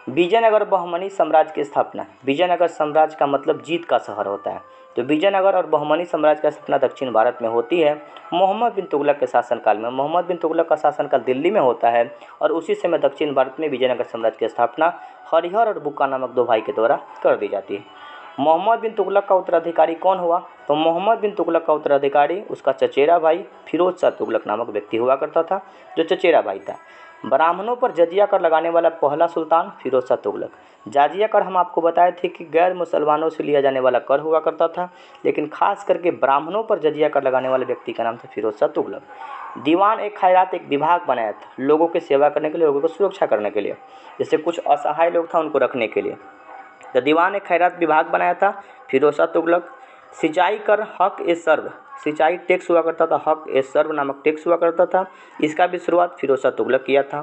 विजयनगर बहमनी साम्राज्य की स्थापना। विजयनगर साम्राज्य का मतलब जीत का शहर होता है, तो विजयनगर और बहमनी साम्राज्य की स्थापना दक्षिण भारत में होती है मोहम्मद बिन तुगलक के शासनकाल में। मोहम्मद बिन तुगलक का शासनकाल दिल्ली में होता है, और उसी समय दक्षिण भारत में विजयनगर साम्राज्य की स्थापना हरिहर और बुक्का नामक दो भाई के द्वारा कर दी जाती है। मोहम्मद बिन तुगलक का उत्तराधिकारी कौन हुआ? तो मोहम्मद बिन तुगलक का उत्तराधिकारी उसका चचेरा भाई फिरोज शाह तुगलक नामक व्यक्ति हुआ करता था, जो चचेरा भाई था। ब्राह्मणों पर जजिया कर लगाने वाला पहला सुल्तान फिरोज शाह तुगलक। जाजिया कर हम आपको बताए थे कि गैर मुसलमानों से लिया जाने वाला कर हुआ करता था, लेकिन खास करके ब्राह्मणों पर जजिया कर लगाने वाले व्यक्ति का नाम था फिरोज शाह तुगलक। दीवान एक खैरात एक विभाग बनाया था, लोगों की सेवा करने के लिए, लोगों को सुरक्षा करने के लिए। जैसे कुछ असहाय लोग था उनको रखने के लिए, तो दीवान एक खैरात विभाग बनाया था फिरोज शाह तुगलक। सिंचाई कर हक ए सर्व, सिंचाई टैक्स हुआ करता था, हक ए सर्व नामक टैक्स हुआ करता था, इसका भी शुरुआत फिरोज शाह तुगलक किया था।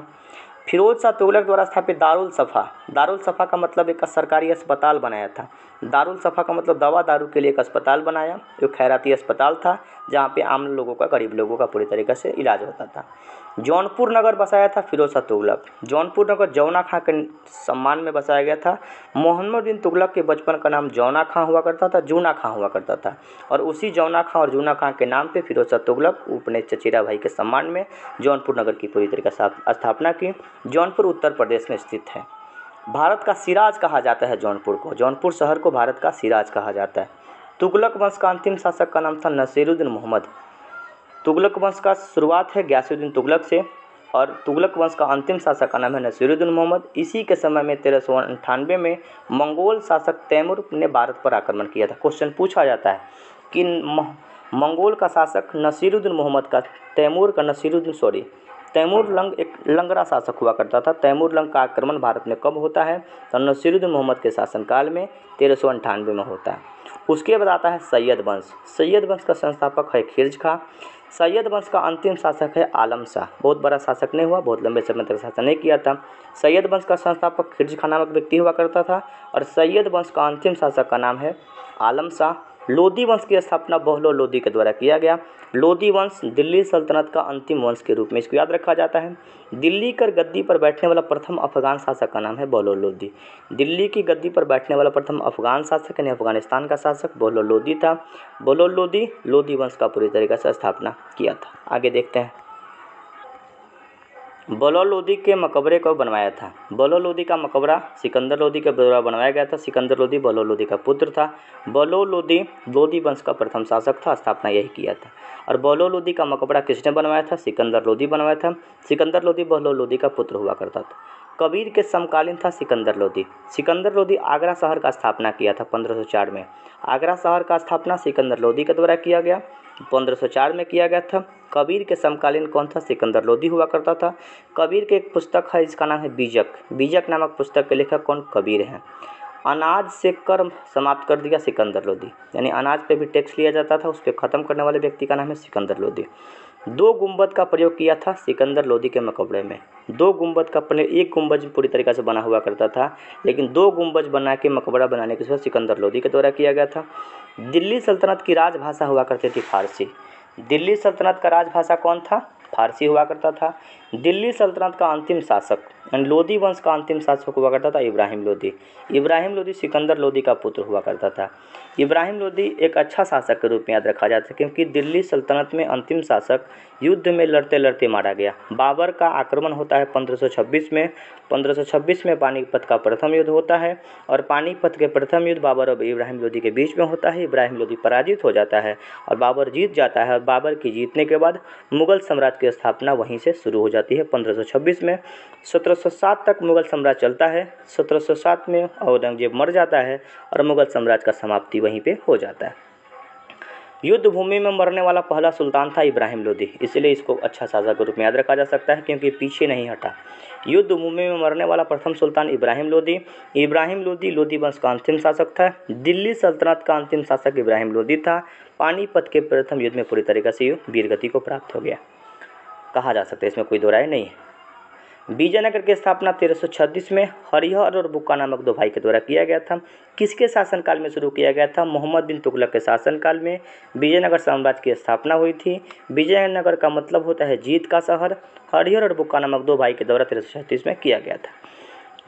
फिरोज शाह तुगलक द्वारा स्थापित दारुल सफ़ा का मतलब एक सरकारी अस्पताल बनाया था। दारुल सफ़ा का मतलब दवा दारू के लिए एक अस्पताल बनाया, जो खैराती अस्पताल था, जहाँ पे आम लोगों का, गरीब लोगों का पूरी तरीके से इलाज होता था। जौनपुर नगर बसाया था फिरोज शाह तुगलक। जौनपुर नगर जौना खां के सम्मान में बसाया गया था। मोहम्मद बिन तुगलक के बचपन का नाम जौना खां हुआ करता था, जूना खां हुआ करता था, और उसी जौना खां और जूना खां के नाम पे फिरोज शाह तुगलक अपने चचेरा भाई के सम्मान में जौनपुर नगर की पूरी तरीके से स्थापना की। जौनपुर उत्तर प्रदेश में स्थित है। भारत का सिराज कहा जाता है जौनपुर को, जौनपुर शहर को भारत का सिराज कहा जाता है। तुगलक वंश का अंतिम शासक का नाम था नसीरुद्दीन मोहम्मद। तुगलक वंश का शुरुआत है गयासुद्दीन तुगलक से। और तुगलक वंश का अंतिम शासक का नाम है नसीरुद्दीन मोहम्मद। इसी के समय में 1398 में मंगोल शासक तैमूर ने भारत पर आक्रमण किया था। क्वेश्चन पूछा जाता है कि मंगोल का शासक नसीरुद्दीन मोहम्मद का तैमूर लंग एक लंगड़ा शासक हुआ करता था। तैमूर लंग का आक्रमण भारत में कब होता है? तो नसीरुद्दीन मोहम्मद के शासनकाल में 1398 में होता है। उसके बाद आता है सैयद वंश। सैयद वंश का संस्थापक है खिलजी खां। सैयद वंश का अंतिम शासक है आलम शाह। बहुत बड़ा शासक नहीं हुआ, बहुत लंबे समय तक शासन नहीं किया था। सैयद वंश का संस्थापक खिलजी खां नामक व्यक्ति हुआ करता था और सैयद वंश का अंतिम शासक का नाम है आलम शाह। लोदी वंश की स्थापना बहलोल लोदी के द्वारा किया गया। लोदी वंश दिल्ली सल्तनत का अंतिम वंश के रूप में इसको याद रखा जाता है। दिल्ली कर गद्दी पर बैठने वाला प्रथम अफगान शासक का नाम है बहलोल लोदी। दिल्ली की गद्दी पर बैठने वाला प्रथम अफगान शासक यानी अफगानिस्तान का शासक बहलोल लोदी था। बहलोल लोदी लोदी वंश का पूरी तरीके से स्थापना किया था। आगे देखते हैं, बहलोल लोदी के मकबरे को बनवाया था। बहलोल लोदी का मकबरा सिकंदर लोदी के द्वारा बनवाया गया था। सिकंदर लोदी बहलोल लोदी का पुत्र था। बहलोल लोदी लोदी वंश का प्रथम शासक था, स्थापना यही किया था। और बहलोल लोदी का मकबरा किसने बनवाया था? सिकंदर लोदी बनवाया था। सिकंदर लोदी बहलोल लोदी का पुत्र हुआ करता था। कबीर के समकालीन था सिकंदर लोदी। सिकंदर लोदी आगरा शहर का स्थापना किया था 1504 में। आगरा शहर का स्थापना सिकंदर लोदी के द्वारा किया गया, 1504 में किया गया था। कबीर के समकालीन कौन था? सिकंदर लोदी हुआ करता था। कबीर के एक पुस्तक है, इसका नाम है बीजक। बीजक नामक पुस्तक के लेखक कौन? कबीर हैं। अनाज से कर समाप्त कर दिया सिकंदर लोदी, यानी अनाज पे भी टैक्स लिया जाता था, उस पर ख़त्म करने वाले व्यक्ति का नाम है सिकंदर लोदी। 2 गुंबद का प्रयोग किया था सिकंदर लोदी के मकबरे में। 2 गुंबद का प्रयोग, एक गुंबज पूरी तरीक़े से बना हुआ करता था, लेकिन 2 गुंबज बना के मकबरा बनाने की शुरुआत सिकंदर लोदी के द्वारा किया गया था। दिल्ली सल्तनत की राजभाषा हुआ करती थी फारसी। दिल्ली सल्तनत का राजभाषा कौन था? फारसी हुआ करता था। दिल्ली सल्तनत का अंतिम शासक लोदी वंश का अंतिम शासक हुआ करता था इब्राहिम लोदी। इब्राहिम लोदी सिकंदर लोदी का पुत्र हुआ करता था। इब्राहिम लोदी एक अच्छा शासक के रूप में याद रखा जाता है, क्योंकि दिल्ली सल्तनत में अंतिम शासक युद्ध में लड़ते लड़ते मारा गया। बाबर का आक्रमण होता है 1526 में। 1526 में पानीपत का प्रथम युद्ध होता है और पानीपत के प्रथम युद्ध बाबर और इब्राहिम लोदी के बीच में होता है। इब्राहिम लोदी पराजित हो जाता है और बाबर जीत जाता है। और बाबर की जीतने के बाद मुगल साम्राज्य की स्थापना वहीं से शुरू हो जाती है 1526 में। 1707 तक मुगल साम्राज्य चलता है। 1707 में औरंगजेब मर जाता है और मुगल साम्राज्य का समाप्ति वहीं पे हो जाता है। युद्ध भूमि में मरने वाला पहला सुल्तान था इब्राहिम लोदी, इसलिए इसको अच्छा शासक के रूप में याद रखा जा सकता है, क्योंकि पीछे नहीं हटा। युद्ध भूमि में मरने वाला प्रथम सुल्तान इब्राहिम लोदी। इब्राहिम लोदी लोदी वंश का अंतिम शासक था। दिल्ली सल्तनत का अंतिम शासक इब्राहिम लोदी था। पानीपत के प्रथम युद्ध में पूरी तरीके से वीरगति को प्राप्त हो गया, कहा जा सकता है, इसमें कोई दो राय नहीं है। विजयनगर की स्थापना 1336 में हरिहर और बुक्का नामक 2 भाई के द्वारा किया गया था। किसके शासनकाल में शुरू किया गया था? मोहम्मद बिन तुगलक के शासनकाल में विजयनगर साम्राज्य की स्थापना हुई थी। विजयनगर का मतलब होता है जीत का शहर। हरिहर और बुक्का नामक 2 भाई के द्वारा 1336 में किया गया था।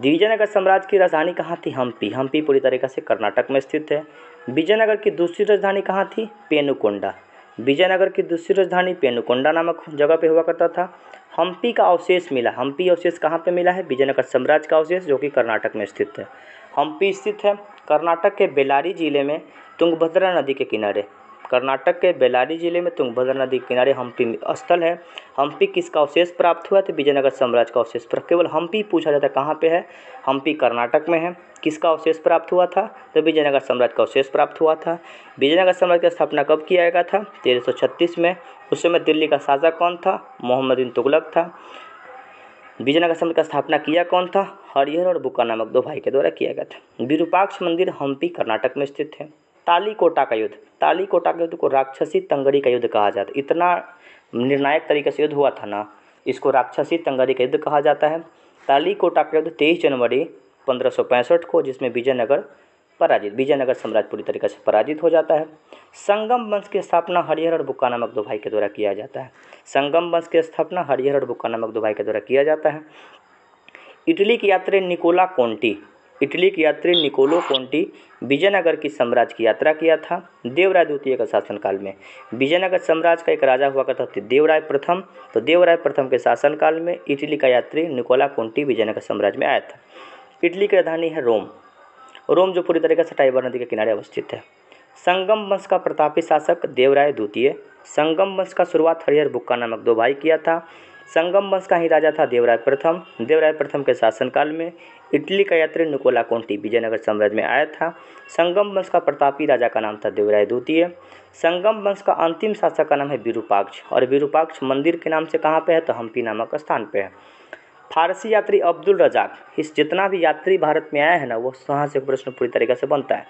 विजयनगर साम्राज्य की राजधानी कहाँ थी? हम्पी। हम्पी पूरी तरीके से कर्नाटक में स्थित है। विजयनगर की दूसरी राजधानी कहाँ थी? पेनुकोंडा। विजयनगर की दूसरी राजधानी पेनुकोंडा नामक जगह पे हुआ करता था। हम्पी का अवशेष मिला। हम्पी अवशेष कहाँ पे मिला है? विजयनगर साम्राज्य का अवशेष, जो कि कर्नाटक में स्थित है। हम्पी स्थित है कर्नाटक के बेल्लारी जिले में तुंगभद्रा नदी के किनारे। कर्नाटक के बेल्लारी जिले में तुंगभद्रा नदी के किनारे हम्पी स्थल है। हम्पी किसका अवशेष प्राप्त हुआ? तो विजयनगर साम्राज्य का अवशेष प्राप्त। केवल हम्पी पूछा जाता है कहाँ पे है? हम्पी कर्नाटक में है। किसका अवशेष प्राप्त हुआ था? तो विजयनगर साम्राज्य का अवशेष प्राप्त हुआ था। विजयनगर साम्राज्य की स्थापना कब किया गया था? 1336 में। उस समय दिल्ली का शासक कौन था? मोहम्मद बिन तुगलक था। विजयनगर साम्राज्य का स्थापना किया कौन था? हरिहर और बुक्का नामक 2 भाई के द्वारा किया गया था। विरूपाक्ष मंदिर हम्पी कर्नाटक में स्थित है। तालीकोटा का युद्ध। तालीकोटा के युद्ध को राक्षसी तंगड़ी का युद्ध कहा जाता है। इतना निर्णायक तरीके से युद्ध हुआ था ना, इसको राक्षसी तंगड़ी का युद्ध कहा जाता है। तालीकोटा का युद्ध 23 जनवरी 1565 को, जिसमें विजयनगर साम्राज्य पूरी तरीके से पराजित हो जाता है। संगम वंश की स्थापना हरिहर और बुक्का नामक 2 भाई के द्वारा किया जाता है। संगम वंश की स्थापना हरिहर और बुक्का नामक 2 भाई के द्वारा किया जाता है। इटली के यात्री निकोला कोंटी विजयनगर की साम्राज्य की यात्रा किया था देवराय द्वितीय का शासनकाल में। विजयनगर साम्राज्य का एक राजा हुआ करता था देवराय प्रथम। तो देवराय प्रथम के शासनकाल में इटली का यात्री निकोला कोंटी विजयनगर साम्राज्य में आया था। इटली की राजधानी है रोम, जो पूरी तरीके से टाइबर नदी के किनारे अवस्थित है। संगम वंश का प्रतापी शासक देवराय द्वितीय। संगम वंश का शुरुआत हरिहर बुक्का नामक 2 भाई किया था। संगम वंश का ही राजा था देवराय प्रथम। देवराय प्रथम के शासनकाल में इटली का यात्री निकोला कोंटी विजयनगर साम्राज्य में आया था। संगम वंश का प्रतापी राजा का नाम था देवराय द्वितीय। संगम वंश का अंतिम शासक का नाम है विरूपाक्ष, और विरूपाक्ष मंदिर के नाम से कहाँ पे है, तो हम्पी नामक स्थान पे है। फारसी यात्री अब्दुल रजाक, इस जितना भी यात्री भारत में आया है ना, वो वहाँ से प्रश्न पूरी तरीके से बनता है।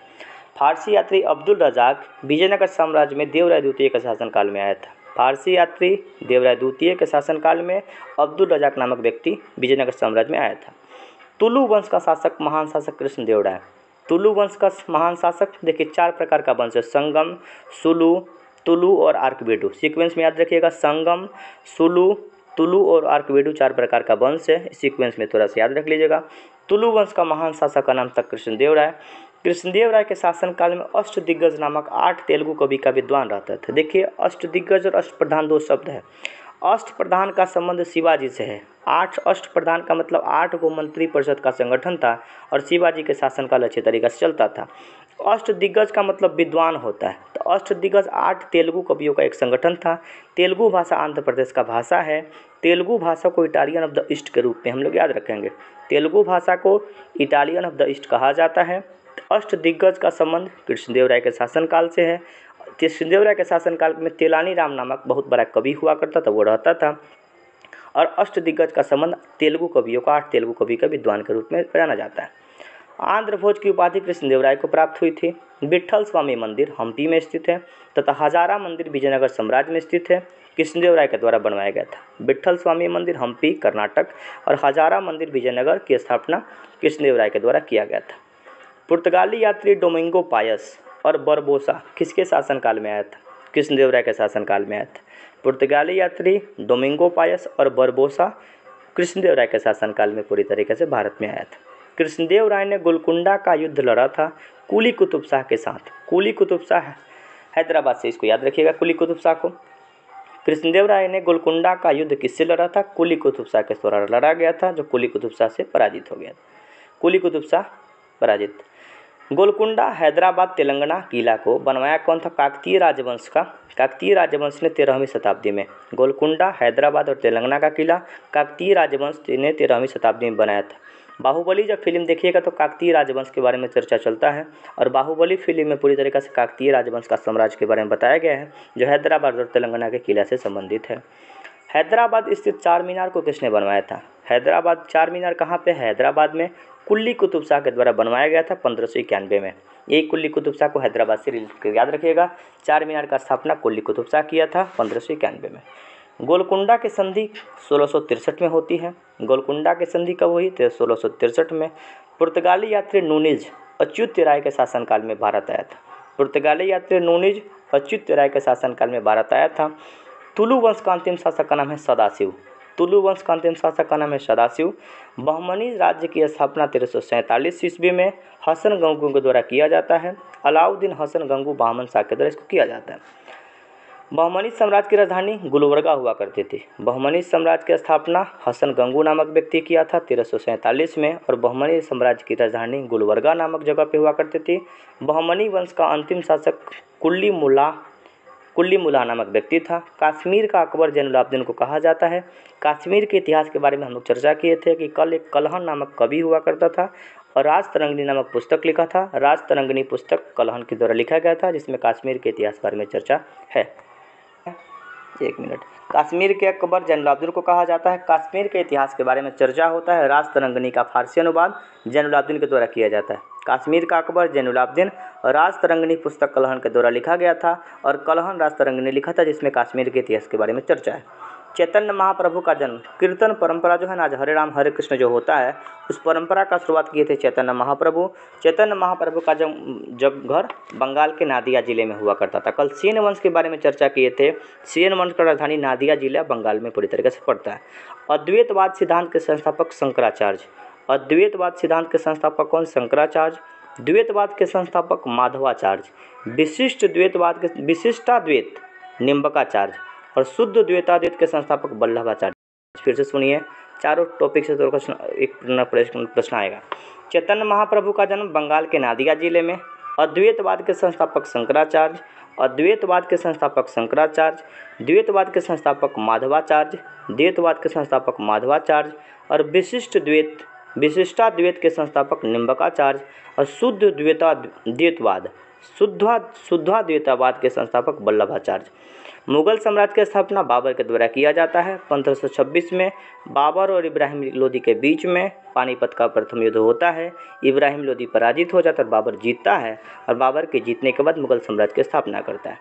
फारसी यात्री अब्दुल रजाक विजयनगर साम्राज्य में देवराय द्वितीय के शासनकाल में आया था। फारसी यात्री देवराय द्वितीय के शासनकाल में अब्दुल रजाक नामक व्यक्ति विजयनगर साम्राज्य में आया था। तुलु वंश का शासक महान शासक कृष्णदेव राय। तुलु वंश का महान शासक देखिए 4 प्रकार का वंश है, संगम, सुलु, तुलु और आर्कवेडु। सीक्वेंस में याद रखिएगा, संगम, सुलु, तुलु और आर्कवेडु 4 प्रकार का वंश है। सीक्वेंस में थोड़ा सा याद रख लीजिएगा। तुलु वंश का महान शासक का नाम था कृष्णदेव राय। कृष्णदेव राय के शासनकाल में अष्टदिग्गज नामक 8 तेलुगु कवि का विद्वान रहता था। देखिए अष्टदिग्गज और अष्टप्रधान 2 शब्द है। अष्टप्रधान का संबंध शिवाजी से है। 8 अष्टप्रधान का मतलब 8 गो मंत्री परिषद का संगठन था और शिवाजी के शासनकाल अच्छे तरीके से चलता था। अष्टदिग्गज का मतलब विद्वान होता है, तो अष्टदिग्गज 8 तेलुगु कवियों का एक संगठन था। तेलुगु भाषा आंध्र प्रदेश का भाषा है। तेलुगु भाषा को इटालियन ऑफ द ईस्ट के रूप में हम लोग याद रखेंगे। तेलुगु भाषा को इटालियन ऑफ द ईस्ट कहा जाता है। अष्टदिग्गज का संबंध कृष्णदेव राय के शासनकाल से है। कृष्णदेव राय के शासनकाल में तेलानी राम नामक बहुत बड़ा कवि हुआ करता था, वो रहता था। और अष्टदिग्गज का संबंध तेलुगु कवियों का 8 तेलुगु कवि का विद्वान के रूप में जाना जाता है। आंध्र भोज की उपाधि कृष्णदेव राय को प्राप्त हुई थी। विट्ठल स्वामी मंदिर हम्पी में स्थित है तथा हजारा मंदिर विजयनगर साम्राज्य में स्थित है। कृष्णदेव राय के द्वारा बनवाया गया था। विट्ठल स्वामी मंदिर हम्पी कर्नाटक और हजारा मंदिर विजयनगर की स्थापना कृष्णदेव राय के द्वारा किया गया था। पुर्तगाली यात्री डोमिंगो पायस और बरबोसा किसके शासनकाल में आया था? कृष्णदेव राय के शासनकाल में आया था। पुर्तगाली यात्री डोमिंगो पायस और बरबोसा कृष्णदेव राय के शासनकाल में पूरी तरीके से भारत में आया था। कृष्णदेव राय ने गोलकुंडा का युद्ध लड़ा था कुली कुतुब शाह के साथ। कुली कुतुब शाह हैदराबाद से, इसको याद रखिएगा कुली कुतुब शाह को। कृष्णदेव राय ने गोलकुंडा का युद्ध किससे लड़ा था? कुली कुतुब शाह के द्वारा लड़ा गया था, जो कुली कुतुब शाह से पराजित हो गया था। कुली कुतुब शाह पराजित। गोलकुंडा हैदराबाद तेलंगाना किला को बनवाया कौन था? काकतीय राजवंश का। काकतीय राजवंश ने 13वीं शताब्दी में गोलकुंडा हैदराबाद और तेलंगाना का किला काकतीय राजवंश ने 13वीं शताब्दी में बनाया था। बाहुबली जब फिल्म देखिएगा तो काकतीय राजवंश के बारे में चर्चा चलता है, और बाहुबली फिल्म में पूरी तरीके से काकतीय राजवंश का साम्राज्य के बारे में बताया गया है, जो हैदराबाद और तेलंगाना के किला से संबंधित है। हैदराबाद स्थित चार मीनार को किसने बनवाया था? हैदराबाद चार मीनार कहाँ पे? हैदराबाद में कुली कुतुब शाह के द्वारा बनवाया गया था 1591 में। यही कुली कुतुब शाह को हैदराबाद से रिलेट कर याद रखिएगा। चार मीनार का स्थापना कुली कुतुब शाह किया था 1591 में। गोलकुंडा की संधि 1663 में होती है। गोलकुंडा की संधि कब हुई? तो 1663 में। पुर्तगाली यात्री नूनिज अच्युत राय के शासनकाल में भारत आया था। पुर्तगाली यात्री नूनिज अच्युत राय के शासनकाल में भारत आया था। तुलु वंश का अंतिम शासक का नाम है सदाशिव। तुलु वंश का अंतिम शासक का नाम है सदाशिव। बहमनी राज्य की स्थापना 1347 ईस्वी में हसन गंगू के द्वारा किया जाता है। अलाउद्दीन हसन गंगू बहमन शाह के द्वारा इसको किया जाता है। बहमनी साम्राज्य की राजधानी गुलबर्गा हुआ करती थी। बहमनी साम्राज्य की स्थापना हसन गंगू नामक व्यक्ति किया था 1347 में, और बहमनी साम्राज्य की राजधानी गुलबर्गा नामक जगह पे हुआ करती थी। बहमनी वंश का अंतिम शासक कुल्ली मुल्ला नामक व्यक्ति था। कश्मीर का अकबर जैनुलाब्दीन को कहा जाता है। कश्मीर के इतिहास के बारे में हम लोग चर्चा किए थे कि कल एक कलहन नामक कवि हुआ करता था और राज तरंगिनी नामक पुस्तक लिखा था। राज तरंगिनी पुस्तक कलहन के द्वारा लिखा गया था, जिसमें कश्मीर के इतिहास के बारे में चर्चा है। एक मिनट। कश्मीर के अकबर जैनुलाब्दीन को कहा जाता है। कश्मीर के इतिहास के बारे में चर्चा होता है। राज तरंगिनी का फारसी अनुवाद जैनुलाब्दीन के द्वारा किया जाता है। कश्मीर का अकबर जैनुलाब्दीन राज तरंगिनी पुस्तक कलहन के द्वारा लिखा गया था, और कलहन राज तरंगिनी लिखा था, जिसमें कश्मीर के इतिहास के बारे में चर्चा है। चैतन्य महाप्रभु का जन्म। कीर्तन परंपरा जो है ना, आज हरे राम हरे कृष्ण जो होता है, उस परंपरा का शुरुआत किए थे चैतन्य महाप्रभु। चैतन्य महाप्रभु का जब घर बंगाल के नादिया जिले में हुआ करता था। कल सेन वंश के बारे में चर्चा किए थे। सेन वंश का राजधानी नादिया जिला बंगाल में पूरी तरीके से पड़ता है। अद्वैतवाद सिद्धांत के संस्थापक शंकराचार्य। अद्वैतवाद सिद्धांत के संस्थापक कौन? शंकराचार्य। द्वैतवाद के संस्थापक माधवाचार्य। विशिष्टाद्वैत निम्बकाचार्य, और शुद्ध द्वैताद्वैत के संस्थापक वल्लभाचार्य। फिर से सुनिए, चारों टॉपिक से एक प्रश्न आएगा। चैतन्य महाप्रभु का जन्म बंगाल के नादिया जिले में। अद्वैतवाद के संस्थापक शंकराचार्य, अद्वैतवाद के संस्थापक शंकराचार्य, द्वैतवाद के संस्थापक माधवाचार्य, द्वैतवाद के संस्थापक माधवाचार्य और विशिष्टाद्वैत के संस्थापक निम्बकाचार्य और शुद्धाद्वैतवाद के संस्थापक वल्लभाचार्य। मुगल साम्राज्य की स्थापना बाबर के द्वारा किया जाता है। 1526 में बाबर और इब्राहिम लोदी के बीच में पानीपत का प्रथम युद्ध होता है। इब्राहिम लोदी पराजित हो जाता है और बाबर जीतता है और बाबर के जीतने के बाद मुगल साम्राज्य की स्थापना करता है।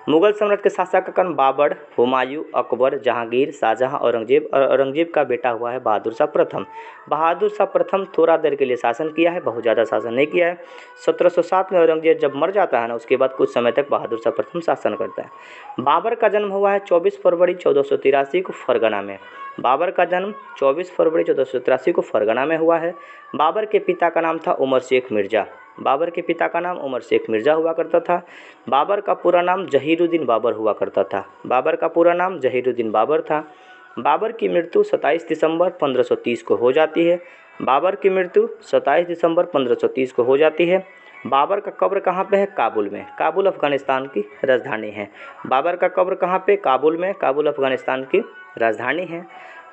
मुगल साम्राज्य के शासक का क्रम बाबर, हुमायूं, अकबर, जहांगीर, शाहजहां, औरंगजेब और औरंगजेब का बेटा हुआ है बहादुर शाह प्रथम। बहादुर शाह प्रथम थोड़ा देर के लिए शासन किया है, बहुत ज़्यादा शासन नहीं किया है। 1707 में औरंगजेब जब मर जाता है ना, उसके बाद कुछ समय तक बहादुर शाह प्रथम शासन करता है। बाबर का जन्म हुआ है 24 फरवरी 1483 को फरगना में। बाबर का जन्म 24 फरवरी 1483 को फरगना में हुआ है। बाबर के पिता का नाम था उमर शेख मिर्ज़ा। बाबर के पिता का नाम उमर शेख मिर्ज़ा हुआ करता था। बाबर का पूरा नाम जहीरुद्दीन बाबर हुआ करता था। बाबर का पूरा नाम जहीरुद्दीन बाबर था। बाबर की मृत्यु 27 दिसंबर 1530 को हो जाती है। बाबर की मृत्यु 27 दिसंबर 1530 को हो जाती है। बाबर का कब्र कहाँ पे है? काबुल में। काबुल अफ़गानिस्तान की राजधानी है। बाबर का कब्र कहाँ पे? काबुल में। काबुल अफ़गानिस्तान की राजधानी है।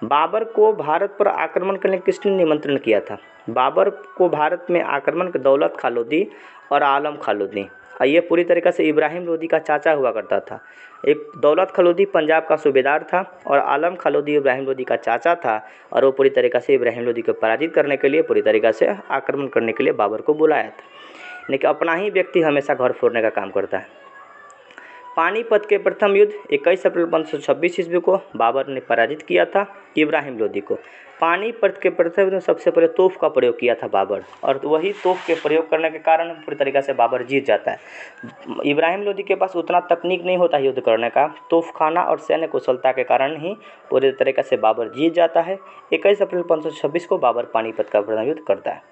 बाबर को भारत पर आक्रमण करने किसने निमंत्रण किया था? बाबर को भारत में आक्रमण कर दौलत खां लोदी और आलम खां लोदी, और ये पूरी तरीक़े से इब्राहिम लोदी का चाचा हुआ करता था। एक दौलत खां लोदी पंजाब का सूबेदार था और आलम खां लोदी इब्राहिम लोदी का चाचा था, और वो पूरी तरीक़े से इब्राहिम लोदी को पराजित करने के लिए, पूरी तरीक़े से आक्रमण करने के लिए बाबर को बुलाया था। लेकिन अपना ही व्यक्ति हमेशा घर फोड़ने का काम करता है। पानीपत के प्रथम युद्ध 21 अप्रैल 1526 ईस्वी को बाबर ने पराजित किया था इब्राहिम लोदी को। पानीपत के प्रथम युद्ध में सबसे पहले तोप का प्रयोग किया था बाबर, और वही तोप के प्रयोग करने के कारण पूरी तरीक़े से बाबर जीत जाता है। इब्राहिम लोदी के पास उतना तकनीक नहीं होता युद्ध करने का, तोपखाना और सैन्य कुशलता के कारण ही पूरी तरीक़े से बाबर जीत जाता है। 21 अप्रैल 1526 को बाबर पानीपत का प्रथम युद्ध करता है।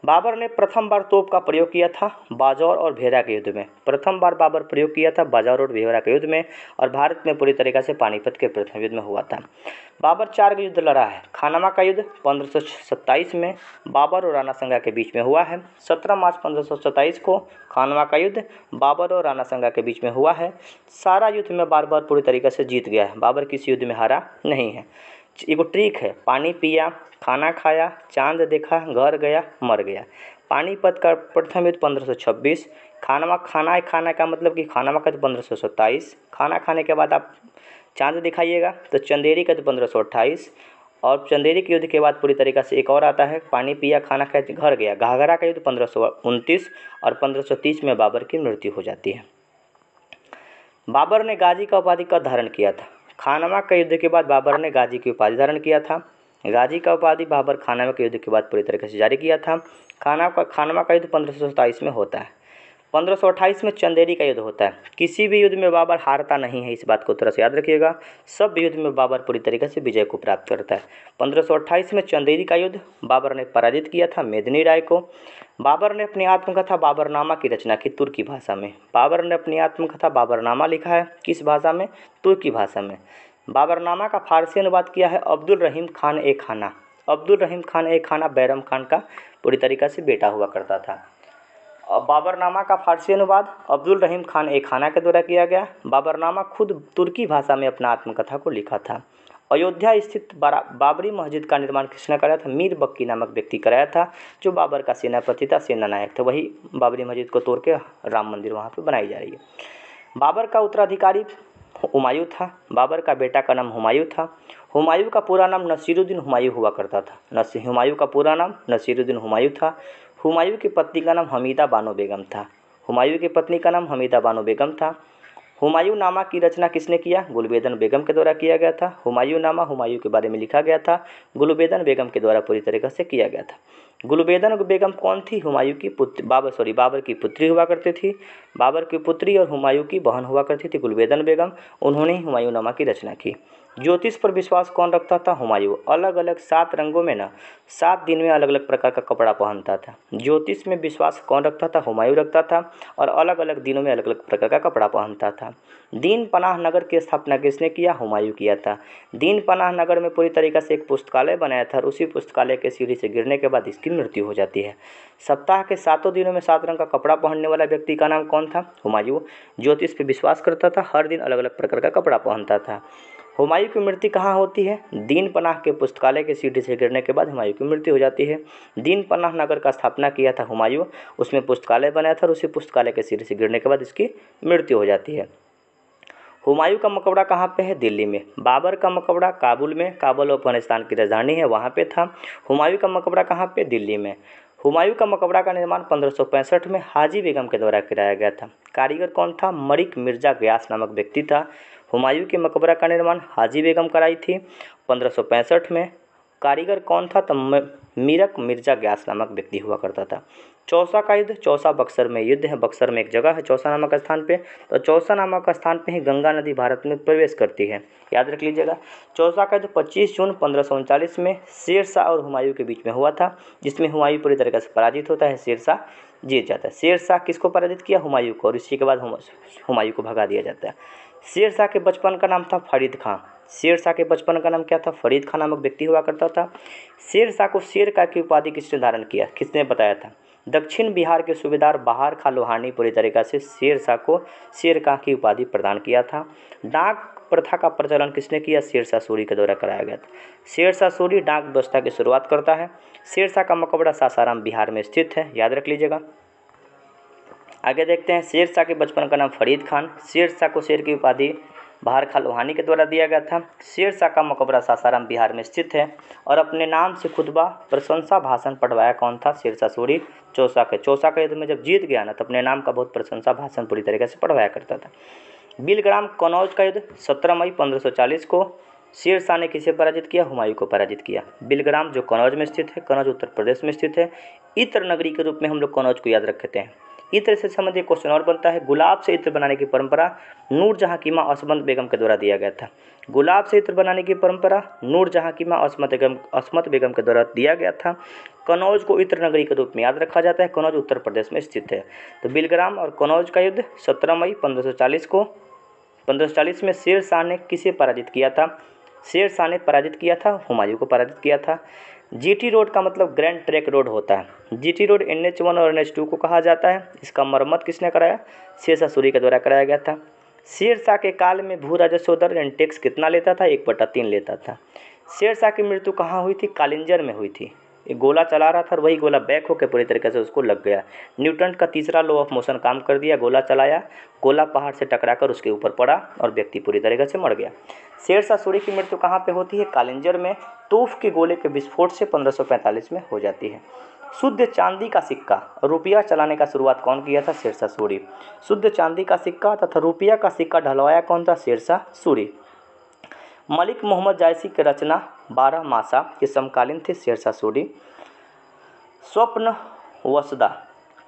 बाबर ने प्रथम बार तोप का प्रयोग किया था बाजौर और भेरा के युद्ध में। प्रथम बार बाबर प्रयोग किया था बाजौर और भेरा के युद्ध में, और भारत में पूरी तरीक़े से पानीपत के प्रथम युद्ध में हुआ था। बाबर 4 युद्ध लड़ा है। खानवा का युद्ध 1527 में बाबर और राणा संगा के बीच में हुआ है। 17 मार्च 1527 को खानवा का युद्ध बाबर और राणा संगा के बीच में हुआ है। सारा युद्ध में बार पूरी तरीक़े से जीत गया है। बाबर किसी युद्ध में हारा नहीं है। एगो ट्रिक है, पानी पिया, खाना खाया, चांद देखा, घर गया, मर गया। पानीपत का प्रथम युद्ध 1526। खाना का मतलब कि खानवा का 1527। खाना खाने के बाद आप चांद दिखाइएगा तो चंदेरी का 1528, और चंदेरी के युद्ध के बाद पूरी तरीक़े से एक और आता है, पानी पिया, खाना खाया, घर गया। घाघरा का युद्ध 1529, और 1530 में बाबर की मृत्यु हो जाती है। बाबर ने गाजी का उपाधि कब धारण किया था? खानवा के युद्ध के बाद बाबर ने गाजी की उपाधि धारण किया था। गाजी का उपाधि बाबर खानवा के युद्ध के बाद पूरी तरीके से जारी किया था। खानवा का युद्ध 1527 में होता है। 1528 में चंदेरी का युद्ध होता है। किसी भी युद्ध में बाबर हारता नहीं है, इस बात को तरह से याद रखिएगा। सब युद्ध में बाबर पूरी तरीके से विजय को प्राप्त करता है। 1528 में चंदेरी का युद्ध बाबर ने पराजित किया था मेदिनी राय को। बाबर ने अपनी आत्मकथा बाबरनामा की रचना की तुर्की भाषा में। बाबर ने अपनी आत्मकथा बाबरनामा लिखा है, किस भाषा में? तुर्की भाषा में। बाबरनामा का फारसी अनुवाद किया है अब्दुल रहीम खान ए खाना। अब्दुल रहीम खान ए खाना बैरम खान का पूरी तरीक़े से बेटा हुआ करता था। बाबरनामा का फारसी अनुवाद अब्दुल रहीम खान ए खाना के द्वारा किया गया। बाबरनामा खुद तुर्की भाषा में अपना आत्मकथा को लिखा था। अयोध्या स्थित बाबरी मस्जिद का निर्माण किसने कराया था? मीर बक्की नामक व्यक्ति कराया था, जो बाबर का सेनापति था, सेना नायक था। वही बाबरी मस्जिद को तोड़ के राम मंदिर वहाँ पे बनाई जा रही है। बाबर का उत्तराधिकारी हुमायूं था। बाबर का बेटा का नाम हुमायूं था। हुमायूं का पूरा नाम नसीरुद्दीन हुमायूं हुआ करता था। हुमायूं का पूरा नाम नसीरुद्दीन हुमायूं था। हुमायूं की पत्नी का नाम हमीदा बानो बेगम था। हुमायूं की पत्नी का नाम हमीदा बानो बेगम था। हुमायूं नामा की रचना किसने किया? गुलबेदन बेगम के द्वारा किया गया था। हुमायूं नामा हुमायूं के बारे में लिखा गया था, गुलबेदन बेगम के द्वारा पूरी तरीके से किया गया था। गुलबेदन बेगम कौन थी? हुमायूं की पुत्री, बाबर की पुत्री हुआ करती थी। बाबर की पुत्री और हुमायूं की बहन हुआ करती थी गुलबेदन बेगम। उन्होंने ही हुमायूं नामा की रचना की। ज्योतिष पर विश्वास कौन रखता था? हुमायूं। अलग अलग 7 रंगों में ना 7 दिन में अलग अलग प्रकार का कपड़ा पहनता था। ज्योतिष में विश्वास कौन रखता था? हुमायूं रखता था और अलग अलग दिनों में अलग अलग प्रकार का कपड़ा पहनता था। दीन पनाह नगर की स्थापना किसने किया? हुमायूं किया था। दीन पनाह नगर में पूरी तरीके से एक पुस्तकालय बनाया था और उसी पुस्तकालय के सीढ़ी से गिरने के बाद इसकी मृत्यु हो जाती है। सप्ताह के 7 दिनों में 7 रंग का कपड़ा पहनने वाला व्यक्ति का नाम कौन था? हुमायूं। ज्योतिष पर विश्वास करता था, हर दिन अलग अलग प्रकार का कपड़ा पहनता था। हुमायूं की मृत्यु कहाँ होती है? दीन पनाह के पुस्तकालय के सीढ़ी से गिरने के बाद हुमायूं की मृत्यु हो जाती है। दीन पनाह नगर का स्थापना किया था हुमायूं, उसमें पुस्तकालय बनाया था और उसी पुस्तकालय के सीढ़ी से गिरने के बाद इसकी मृत्यु हो जाती है। हुमायूं का मकबरा कहाँ पे है? दिल्ली में। बाबर का मकबरा काबुल में, काबुल अफगानिस्तान की राजधानी है, वहाँ पे था। हुमायूं का मकबरा कहाँ पे? दिल्ली में। हुमायूं का मकबरा का निर्माण 1565 में हाजी बेगम के द्वारा कराया गया था। कारीगर कौन था? मलिक मिर्जा गयास नामक व्यक्ति था। हुमायूं के मकबरा का निर्माण हाजी बेगम कराई थी 1565 में। कारीगर कौन था? तो मीरक मिर्जा गयास नामक व्यक्ति हुआ करता था। चौसा का युद्ध, चौसा बक्सर में युद्ध है। बक्सर में एक जगह है चौसा नामक स्थान पे, तो चौसा नामक स्थान पे ही गंगा नदी भारत में प्रवेश करती है, याद रख लीजिएगा। चौसा का युद्ध 25 जून 1539 में शेरशाह और हुमायूं के बीच में हुआ था, जिसमें हुमायूं पूरी तरीके से पराजित होता है, शेरशाह जीत जाता है। शेरशाह किसको पराजित किया? हुमायूं को, और इसी के बाद हुमायूं को भगा दिया जाता है। शेरशाह के बचपन का नाम था फरीद खां। शेरशाह के बचपन का नाम क्या था? फरीद खां नामक व्यक्ति हुआ करता था। शेरशाह को शेर का की उपाधि किसने धारण किया? किसने बताया था? दक्षिण बिहार के सूबेदार बहार खां लोहानी पूरी तरीका से शेरशाह को शेरशाह की उपाधि प्रदान किया था। डाक प्रथा का प्रचलन किसने किया? शेरशाह सूरी के द्वारा कराया गया था। शेरशाह सूरी डाक व्यवस्था की शुरुआत करता है। शेरशाह का मकबरा सासाराम बिहार में स्थित है, याद रख लीजिएगा। आगे देखते हैं, शेरशाह के बचपन का नाम फरीद खान। शेरशाह को शेर की उपाधि बहार खां लोहानी के द्वारा दिया गया था। शेरशाह का मकबरा सासाराम बिहार में स्थित है और अपने नाम से खुतबा प्रशंसा भाषण पढ़वाया कौन था? शेरशाह सूरी। चौसा के युद्ध में जब जीत गया ना, तो अपने नाम का बहुत प्रशंसा भाषण पूरी तरीके से पढ़वाया करता था। बिलग्राम कनौज का युद्ध 17 मई 1540 को शेरशाह ने किसे पराजित किया? हुमायूं को पराजित किया। बिलग्राम जो कनौज में स्थित है, कनौज उत्तर प्रदेश में स्थित है। इत्र नगरी के रूप में हम लोग कनौज को याद रखते हैं। इत्र से संबंधित क्वेश्चन और बनता है, गुलाब से इत्र बनाने की परंपरा नूरजहां की मां असमत बेगम के द्वारा दिया गया था। गुलाब से इत्र बनाने की परंपरा नूरजहां की मां असमत बेगम के द्वारा दिया गया था। कनौज को इत्र नगरी के रूप में याद रखा जाता है। कनौज उत्तर प्रदेश में स्थित है। तो बिलग्राम और कनौज का युद्ध 17 मई 1540 में शेरशाह ने किसे पराजित किया था? शेरशाह ने पराजित किया था हुमायूं को पराजित किया था। जीटी रोड का मतलब ग्रैंड ट्रैंक रोड होता है। जीटी रोड NH1 और NH2 को कहा जाता है। इसका मरम्मत किसने कराया? शेरशाह सूरी के द्वारा कराया गया था। शेरशाह के काल में भू राजस्व दर यानी टैक्स कितना लेता था? 1/3 लेता था। शेरशाह की मृत्यु कहाँ हुई थी? कालिंजर में हुई थी। एक गोला चला रहा था और वही गोला बैक होकर पूरी तरीके से उसको लग गया। न्यूटन का तीसरा लॉ ऑफ मोशन काम कर दिया। गोला चलाया, गोला पहाड़ से टकराकर उसके ऊपर पड़ा और व्यक्ति पूरी तरीके से मर गया। शेरशाह सूरी की मृत्यु कहाँ पे होती है? कालिंजर में तोफ के गोले के विस्फोट से 1545 में हो जाती है। शुद्ध चांदी का सिक्का रुपया चलाने का शुरुआत कौन किया था? शेरशाह सूरी। शुद्ध चांदी का सिक्का तथा रुपया का सिक्का ढलवाया कौन था? शेरशाह सूरी। मलिक मोहम्मद जायसी की रचना 12 मासा के समकालीन थे शेरशाह सूरी। स्वप्न वसुदा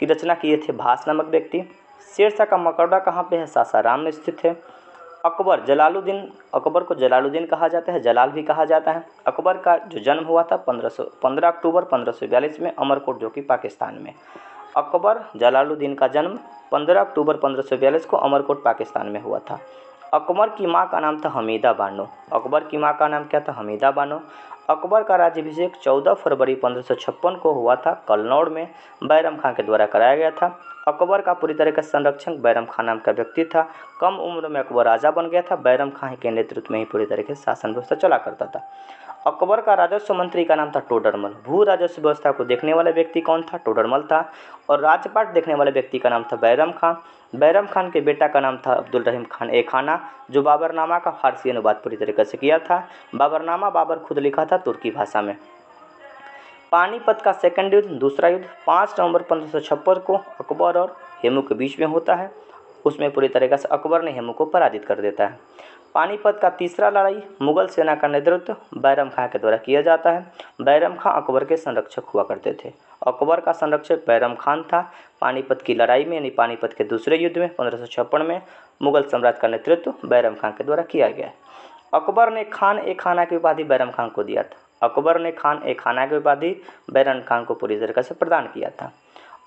की रचना किए थे भास नामक व्यक्ति। शेरशाह का मकबरा कहाँ पे है? सासाराम में स्थित है। अकबर को जलालुद्दीन कहा जाता है, जलाल भी कहा जाता है। अकबर का जो जन्म हुआ था 15 अक्टूबर 1542 में अमरकोट, जो कि पाकिस्तान में। अकबर जलालुद्दीन का जन्म 15 अक्टूबर 1542 को अमरकोट पाकिस्तान में हुआ था। अकबर की मां का नाम था हमीदा बानो। अकबर की मां का नाम क्या था? हमीदा बानो। अकबर का राज्याभिषेक 14 फरवरी 1556 को हुआ था। कलनौर में बैरम खां के द्वारा कराया गया था। अकबर का पूरी तरह का संरक्षक बैरम खां नाम का व्यक्ति था। कम उम्र में अकबर राजा बन गया था। बैरम खां के नेतृत्व में ही पूरी तरह से शासन व्यवस्था चला करता था। अकबर का राजस्व मंत्री का नाम था टोडरमल। भू राजस्व व्यवस्था को देखने वाला व्यक्ति कौन था? टोडरमल था। और राजपाट देखने वाले व्यक्ति का नाम था बैरम खां। बैरम खान के बेटा का नाम था अब्दुल रहीम खान ए खाना, जो बाबरनामा का फारसी अनुवाद पूरी तरीके से किया था। बाबरनामा बाबर खुद लिखा था तुर्की भाषा में। पानीपत का सेकंड युद्ध, दूसरा युद्ध 5 नवंबर 1556 को अकबर और हेमू के बीच में होता है। उसमें पूरी तरीके से अकबर ने हेमू को पराजित कर देता है। पानीपत का तीसरा लड़ाई मुगल सेना का नेतृत्व बैरम खां के द्वारा किया जाता है। बैरम खां अकबर के संरक्षक हुआ करते थे। अकबर का संरक्षक बैरम खान था। पानीपत की लड़ाई में यानी पानीपत के दूसरे युद्ध में 1556 में मुगल साम्राज्य का नेतृत्व बैरम खां के द्वारा किया गया। अकबर ने खान ए खाना की उपाधि बैरम खान को दिया था। अकबर ने खान ए खाना की उपाधि बैरम खान को पूरी तरीके से प्रदान किया था।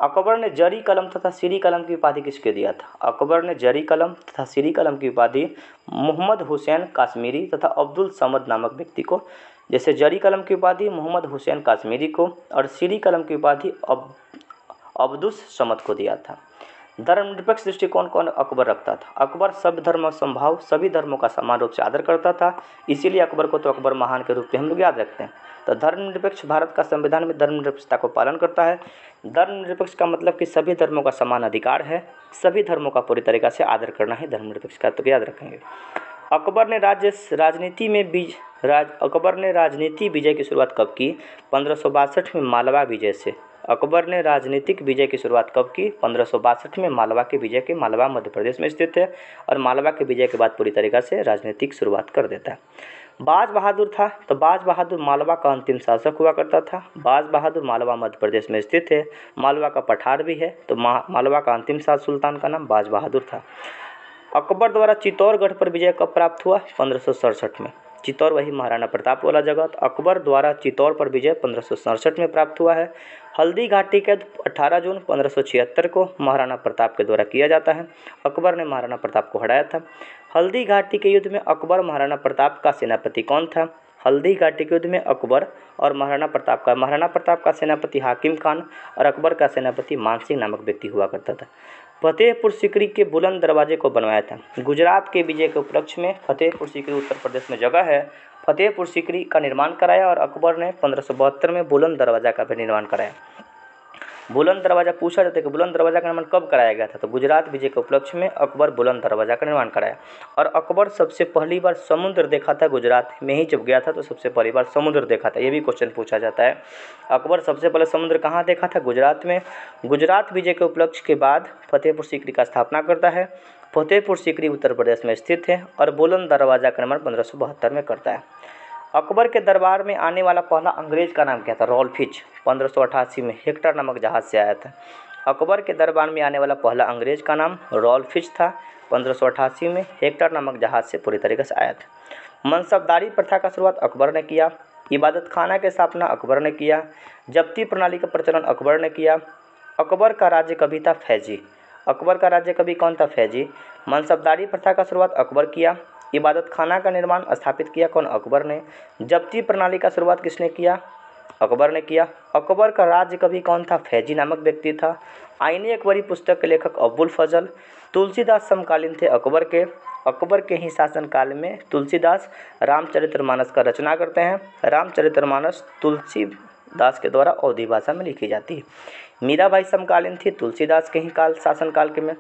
अकबर ने जरी कलम तथा सीरी कलम की उपाधि किसके दिया था? अकबर ने जरी कलम तथा सीरी कलम की उपाधि मोहम्मद हुसैन काश्मीरी तथा अब्दुल समद नामक व्यक्ति को। जैसे जरी कलम की उपाधि मोहम्मद हुसैन काश्मीरी को और सीरी कलम की उपाधि अब्दुस समद को दिया था। धर्मनिरपेक्ष दृष्टिकोण कौन अकबर रखता था? अकबर सब धर्म समभाव सभी धर्मों का समान रूप से आदर करता था, इसीलिए अकबर को तो अकबर महान के रूप में हम लोग याद रखते हैं। तो धर्मनिरपेक्ष भारत का संविधान में धर्मनिरपेक्षता को पालन करता है। धर्मनिरपेक्ष का मतलब कि सभी धर्मों का समान अधिकार है, सभी धर्मों का पूरी तरीक़ा से आदर करना ही धर्मनिरपेक्ष का, तो याद रखेंगे। अकबर ने राजनीति विजय की शुरुआत कब की? 1562 में मालवा विजय से। अकबर ने राजनीतिक विजय की शुरुआत कब की? 1562 में मालवा के विजय के। मालवा मध्य प्रदेश में स्थित है और मालवा के विजय के बाद पूरी तरीक़ा से राजनीतिक शुरुआत कर देता है। बाज बहादुर था, तो बाज बहादुर मालवा का अंतिम शासक हुआ करता था। बाज बहादुर मालवा मध्य प्रदेश में स्थित है, मालवा का पठार भी है, तो मालवा का अंतिम सुल्तान का नाम बाज बहादुर था। अकबर द्वारा चित्तौड़गढ़ पर विजय कब प्राप्त हुआ? 1567 में। चित्तौड़ वही महाराणा प्रताप वाला जगह। तो अकबर द्वारा चित्तौड़ पर विजय 1567 में प्राप्त हुआ है। हल्दी घाटी के 18 जून 1576 को महाराणा प्रताप के द्वारा किया जाता है। अकबर ने महाराणा प्रताप को हराया था। हल्दी घाटी के युद्ध में अकबर महाराणा प्रताप का सेनापति कौन था? हल्दी घाटी के युद्ध में अकबर और महाराणा प्रताप का सेनापति हाकिम खान और अकबर का सेनापति मानसिंह नामक व्यक्ति हुआ करता था। फतेहपुर सीकरी के बुलंद दरवाजे को बनवाया था। गुजरात के विजय के उपलक्ष्य में फतेहपुर सीकरी उत्तर प्रदेश में जगह है, फतेहपुर सीकरी का निर्माण कराया और अकबर ने 1572 में बुलंद दरवाजा का भी निर्माण कराया। बुलंद दरवाजा पूछा जाता है कि बुलंद दरवाजा का निर्माण कब कराया गया था? तो गुजरात विजय के उपलक्ष्य में अकबर बुलंद दरवाजा का निर्माण कराया। और अकबर सबसे पहली बार समुद्र देखा था गुजरात में ही जब गया था, तो सबसे पहली बार समुद्र देखा था, ये भी क्वेश्चन पूछा जाता है। अकबर सबसे पहले समुद्र कहाँ देखा था? गुजरात में। गुजरात विजय के उपलक्ष्य के बाद फतेहपुर सीकरी का स्थापना करता है। फतेहपुर सीकरी उत्तर प्रदेश में स्थित है और बुलंद दरवाजा का निर्माण 1572 में करता है। अकबर के दरबार में आने वाला पहला अंग्रेज का नाम क्या था? Rolf Fitch. 1588 में हेक्टर नामक जहाज से आया था। अकबर के दरबार में आने वाला पहला अंग्रेज का नाम रॉल्फ फिच था। 1588 में हेक्टर नामक जहाज से पूरी तरीके से आया था। मनसबदारी प्रथा का शुरुआत अकबर ने किया। इबादत खाना की स्थापना अकबर ने किया। जब्ती प्रणाली का प्रचलन अकबर ने किया। अकबर का राज्य कभी था? फैजी। अकबर का राज्य कभी कौन था? फैजी। मनसबदारी प्रथा का शुरुआत अकबर किया। इबादत खाना का निर्माण स्थापित किया कौन? अकबर ने। जब्ती प्रणाली का शुरुआत किसने किया? अकबर ने किया। अकबर का राज्य कभी कौन था? फैजी नामक व्यक्ति था। आईने अकबरी पुस्तक के लेखक अबुल फजल। तुलसीदास समकालीन थे अकबर के। अकबर के ही शासनकाल में तुलसीदास रामचरितमानस का रचना करते हैं। रामचरितमानस तुलसीदास के द्वारा अवधी भाषा में लिखी जाती है। मीराबाई समकालीन थी तुलसीदास के ही शासनकाल के में।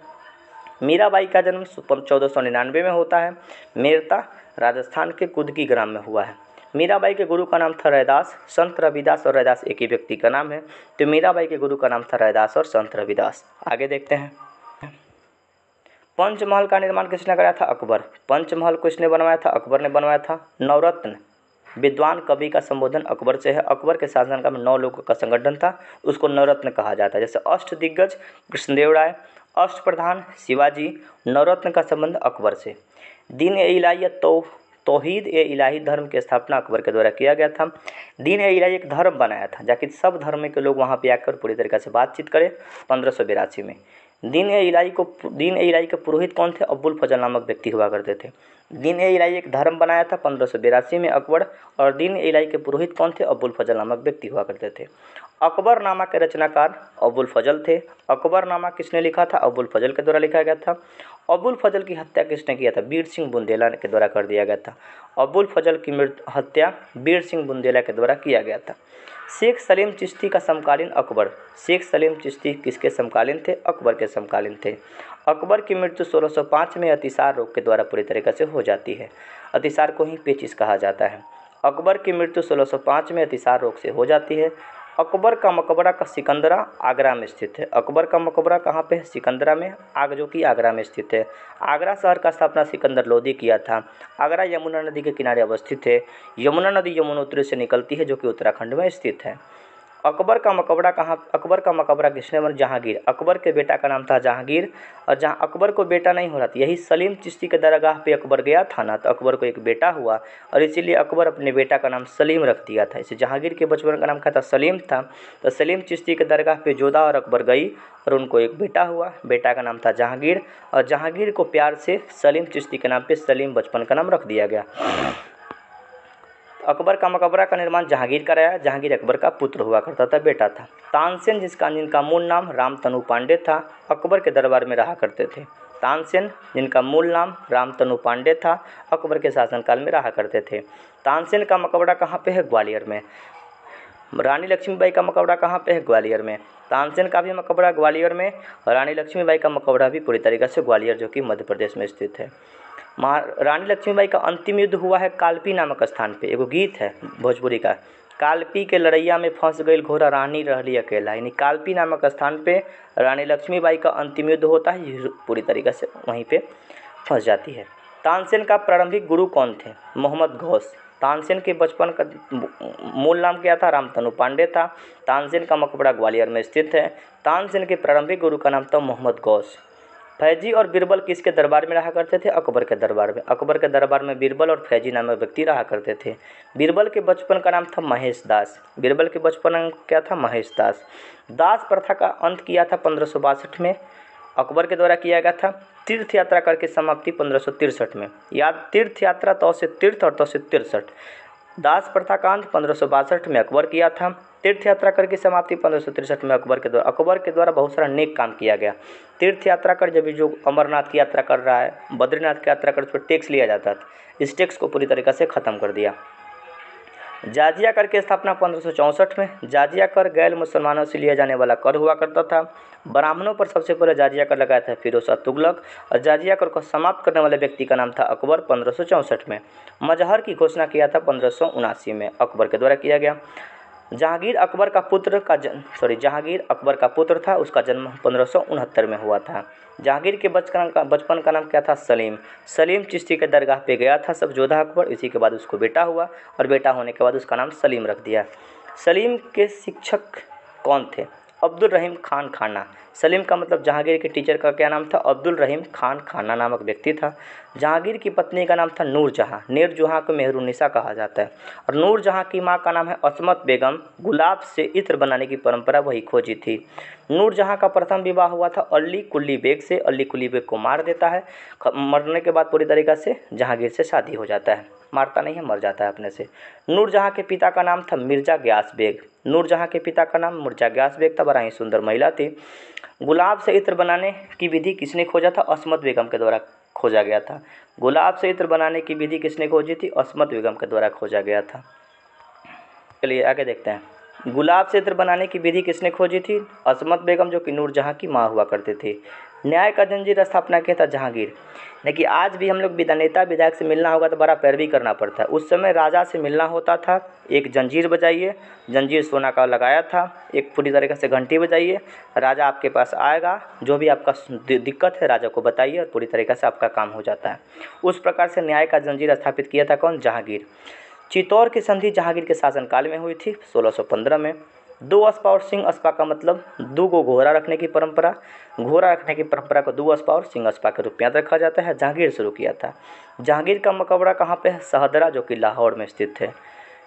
मीराबाई का जन्म 1499 में होता है। मेरता राजस्थान के कुदकी ग्राम में हुआ है। मीराबाई के गुरु का नाम था रैदास। संत रविदास और रैदास एक ही व्यक्ति का नाम है, तो मीराबाई के गुरु का नाम था रैदास और संत रविदास। आगे देखते हैं। पंचमहल का निर्माण किसने कराया था? अकबर। पंचमहल को इसने बनवाया था? अकबर ने बनवाया था। नवरत्न विद्वान कवि का संबोधन अकबर से है। अकबर के शासनकाल में 9 लोगों का संगठन था, उसको नवरत्न कहा जाता है। जैसे अष्ट दिग्गज कृष्णदेव राय, अष्ट प्रधान शिवाजी। नवरत्न का संबंध अकबर से। दीन ए इलाही तौहीद ए इलाही धर्म की स्थापना अकबर के द्वारा किया गया था। दीन ए इलाही एक धर्म बनाया था जाकि सब धर्म के लोग वहाँ पे आकर पूरी तरीके से बातचीत करें। 1582 में दीन ए इलाही के पुरोहित कौन थे? अबुल फजल नामक व्यक्ति हुआ करते थे। दीन ए इलाही एक धर्म बनाया था 1582 में अकबर, और दीन ए इलाही के पुरोहित कौन थे? अबुल फजल नामक व्यक्ति हुआ करते थे। अकबरनामा के रचनाकार अबुल फजल थे। अकबरनामा किसने लिखा था? अबुल फजल के द्वारा लिखा गया था। अबुल फजल की हत्या किसने किया था? बीर सिंह बुंदेला के द्वारा कर दिया गया था। अबुल फजल की हत्या बीर सिंह बुंदेला के द्वारा किया गया था। शेख सलीम चिश्ती का समकालीन अकबर। शेख सलीम चिश्ती किसके समकालीन थे? अकबर के समकालीन थे। अकबर की मृत्यु 1605 में अतिसार रोग के द्वारा पूरी तरीके से हो जाती है। अतिसार को ही पेचिश कहा जाता है। अकबर की मृत्यु 1605 में अतिसार रोग से हो जाती है। अकबर का मकबरा का सिकंदरा आगरा में स्थित है। अकबर का मकबरा कहाँ पे है? सिकंदरा में, जो कि आगरा में स्थित है। आगरा शहर का स्थापना सिकंदर लोदी किया था। आगरा यमुना नदी के किनारे अवस्थित है। यमुना नदी यमुनोत्री से निकलती है जो कि उत्तराखंड में स्थित है। अकबर का मकबरा किसने बनाया? जहांगीर। अकबर के बेटा का नाम था जहांगीर, और जहाँ अकबर को बेटा नहीं हो रहा था, यही सलीम चिश्ती के दरगाह पे अकबर गया था ना, तो अकबर को एक बेटा हुआ और इसीलिए अकबर अपने बेटा का नाम सलीम रख दिया था। इसे जहांगीर के बचपन का नाम क्या था? सलीम था। तो सलीम चिश्ती के दरगाह पे जोधा और अकबर गई और उनको एक बेटा हुआ, बेटा का नाम था जहांगीर, और जहांगीर को प्यार से सलीम चिश्ती के नाम पे सलीम बचपन का नाम रख दिया गया। अकबर का मकबरा का निर्माण जहांगीर कराया। जहांगीर अकबर का पुत्र हुआ करता था, बेटा था। तानसेन जिनका मूल नाम रामतनु पांडे था, अकबर के दरबार में रहा करते थे। तानसेन जिनका मूल नाम रामतनु पांडे था, अकबर के शासनकाल में रहा करते थे। तानसेन का मकबरा कहाँ पे है? ग्वालियर में। रानी लक्ष्मीबाई का मकबरा कहाँ पे है? ग्वालियर में। तानसेन का भी मकबरा ग्वालियर में, और रानी लक्ष्मीबाई का मकबरा भी पूरी तरीके से ग्वालियर, जो कि मध्य प्रदेश में स्थित है। रानी लक्ष्मीबाई का अंतिम युद्ध हुआ है कालपी नामक स्थान पे। एगो गीत है भोजपुरी का, कालपी के लड़ैया में फंस गई घोड़ा रानी रहली अकेला, यानी कालपी नामक स्थान पे रानी लक्ष्मीबाई का अंतिम युद्ध होता है, ये पूरी तरीके से वहीं पे फंस जाती है। तानसेन का प्रारंभिक गुरु कौन थे? मोहम्मद गौस। तानसेन के बचपन का मूल नाम क्या था? रामतनु पांडे था। तानसेन का मकबरा ग्वालियर में स्थित है। तानसेन के प्रारंभिक गुरु का नाम था मोहम्मद गौस। फैजी और बीरबल किसके दरबार में रहा करते थे? अकबर के दरबार में। अकबर के दरबार में बीरबल और फैजी नामक व्यक्ति रहा करते थे। बीरबल के बचपन का नाम था महेश दास। बीरबल के बचपन क्या था? महेश दास। दास प्रथा का अंत किया था 1562 में, अकबर के द्वारा किया गया था। तीर्थ यात्रा करके समाप्ति 1563 में। याद, तीर्थ यात्रा तो से तीर्थ और तो से 63। दास प्रथा का अंत 1562 में अकबर किया था। तीर्थ यात्रा करके समाप्ति 1563 में अकबर के द्वारा बहुत सारा नेक काम किया गया। तीर्थ यात्रा कर, जब जो अमरनाथ की यात्रा कर रहा है, बद्रीनाथ की यात्रा कर, उस पर टैक्स लिया जाता था, इस टैक्स को पूरी तरीके से ख़त्म कर दिया। जाजिया कर की स्थापना 1564 में। जाजिया कर गैर मुसलमानों से लिया जाने वाला कर हुआ करता था। ब्राह्मणों पर सबसे पहले जाजिया कर लगाया था फिरोज शाह तुगलक, और जाजिया कर को समाप्त करने वाले व्यक्ति का नाम था अकबर 1564 में। मजहर की घोषणा किया था 1579 में, अकबर के द्वारा किया गया। जहांगीर अकबर का पुत्र था, उसका जन्म 1569 में हुआ था। जहांगीर के बचपन का नाम क्या था? सलीम। सलीम चिश्ती के दरगाह पे गया था सब जोधा अकबर, इसी के बाद उसको बेटा हुआ, और बेटा होने के बाद उसका नाम सलीम रख दिया। सलीम के शिक्षक कौन थे? अब्दुल रहीम खान खाना। सलीम का मतलब जहांगीर के टीचर का क्या नाम था? अब्दुल रहीम खान खाना नामक व्यक्ति था। जहांगीर की पत्नी का नाम था नूरजहां। नूरजहां को मेहरुन्निसा कहा जाता है, और नूरजहां की माँ का नाम है असमत बेगम। गुलाब से इत्र बनाने की परंपरा वही खोजी थी। नूरजहां का प्रथम विवाह हुआ था अली कुली बेग से। अली कुली बेग को मार देता है, मरने के बाद पूरी तरीक़ा से जहांगीर से शादी हो जाता है, मारता नहीं है, मर जाता है अपने से। नूरजहां के पिता का नाम था मिर्ज़ा गयास बेग। नूरजहां के पिता का नाम मिर्ज़ा गयास बेग था, बड़ा ही सुंदर महिला थी। गुलाब से इत्र बनाने की विधि किसने खोजा था? असमत बेगम के द्वारा खोजा गया था। गुलाब से इत्र बनाने की विधि किसने खोजी थी? असमत बेगम के द्वारा खोजा गया था। चलिए आगे देखते हैं। गुलाब से इत्र बनाने की विधि किसने खोजी थी? असमत बेगम, जो कि नूरजहां की माँ हुआ करते थे। न्याय का जंजीर स्थापना किया था जहांगीर। देखिए आज भी हम लोग नेता विधायक से मिलना होगा तो बड़ा पैरवी करना पड़ता है। उस समय राजा से मिलना होता था, एक जंजीर बजाइए, जंजीर सोना का लगाया था, एक पूरी तरीके से घंटी बजाइए, राजा आपके पास आएगा, जो भी आपका दिक्कत है राजा को बताइए, और पूरी तरीके से आपका काम हो जाता है। उस प्रकार से न्याय का जंजीर स्थापित किया था कौन? जहांगीर। चित्तौड़ की संधि जहांगीर के शासनकाल में हुई थी 1615 में। दो अस्पा और सिंह अस्पा का मतलब दो को घोड़ा रखने की परंपरा। घोड़ा रखने की परंपरा को दो अस्पा और सिंह अस्पा के रूप में याद रखा जाता है। जहांगीर शुरू किया था। जहांगीर का मकबरा कहाँ पे है? सहदरा, जो कि लाहौर में स्थित है।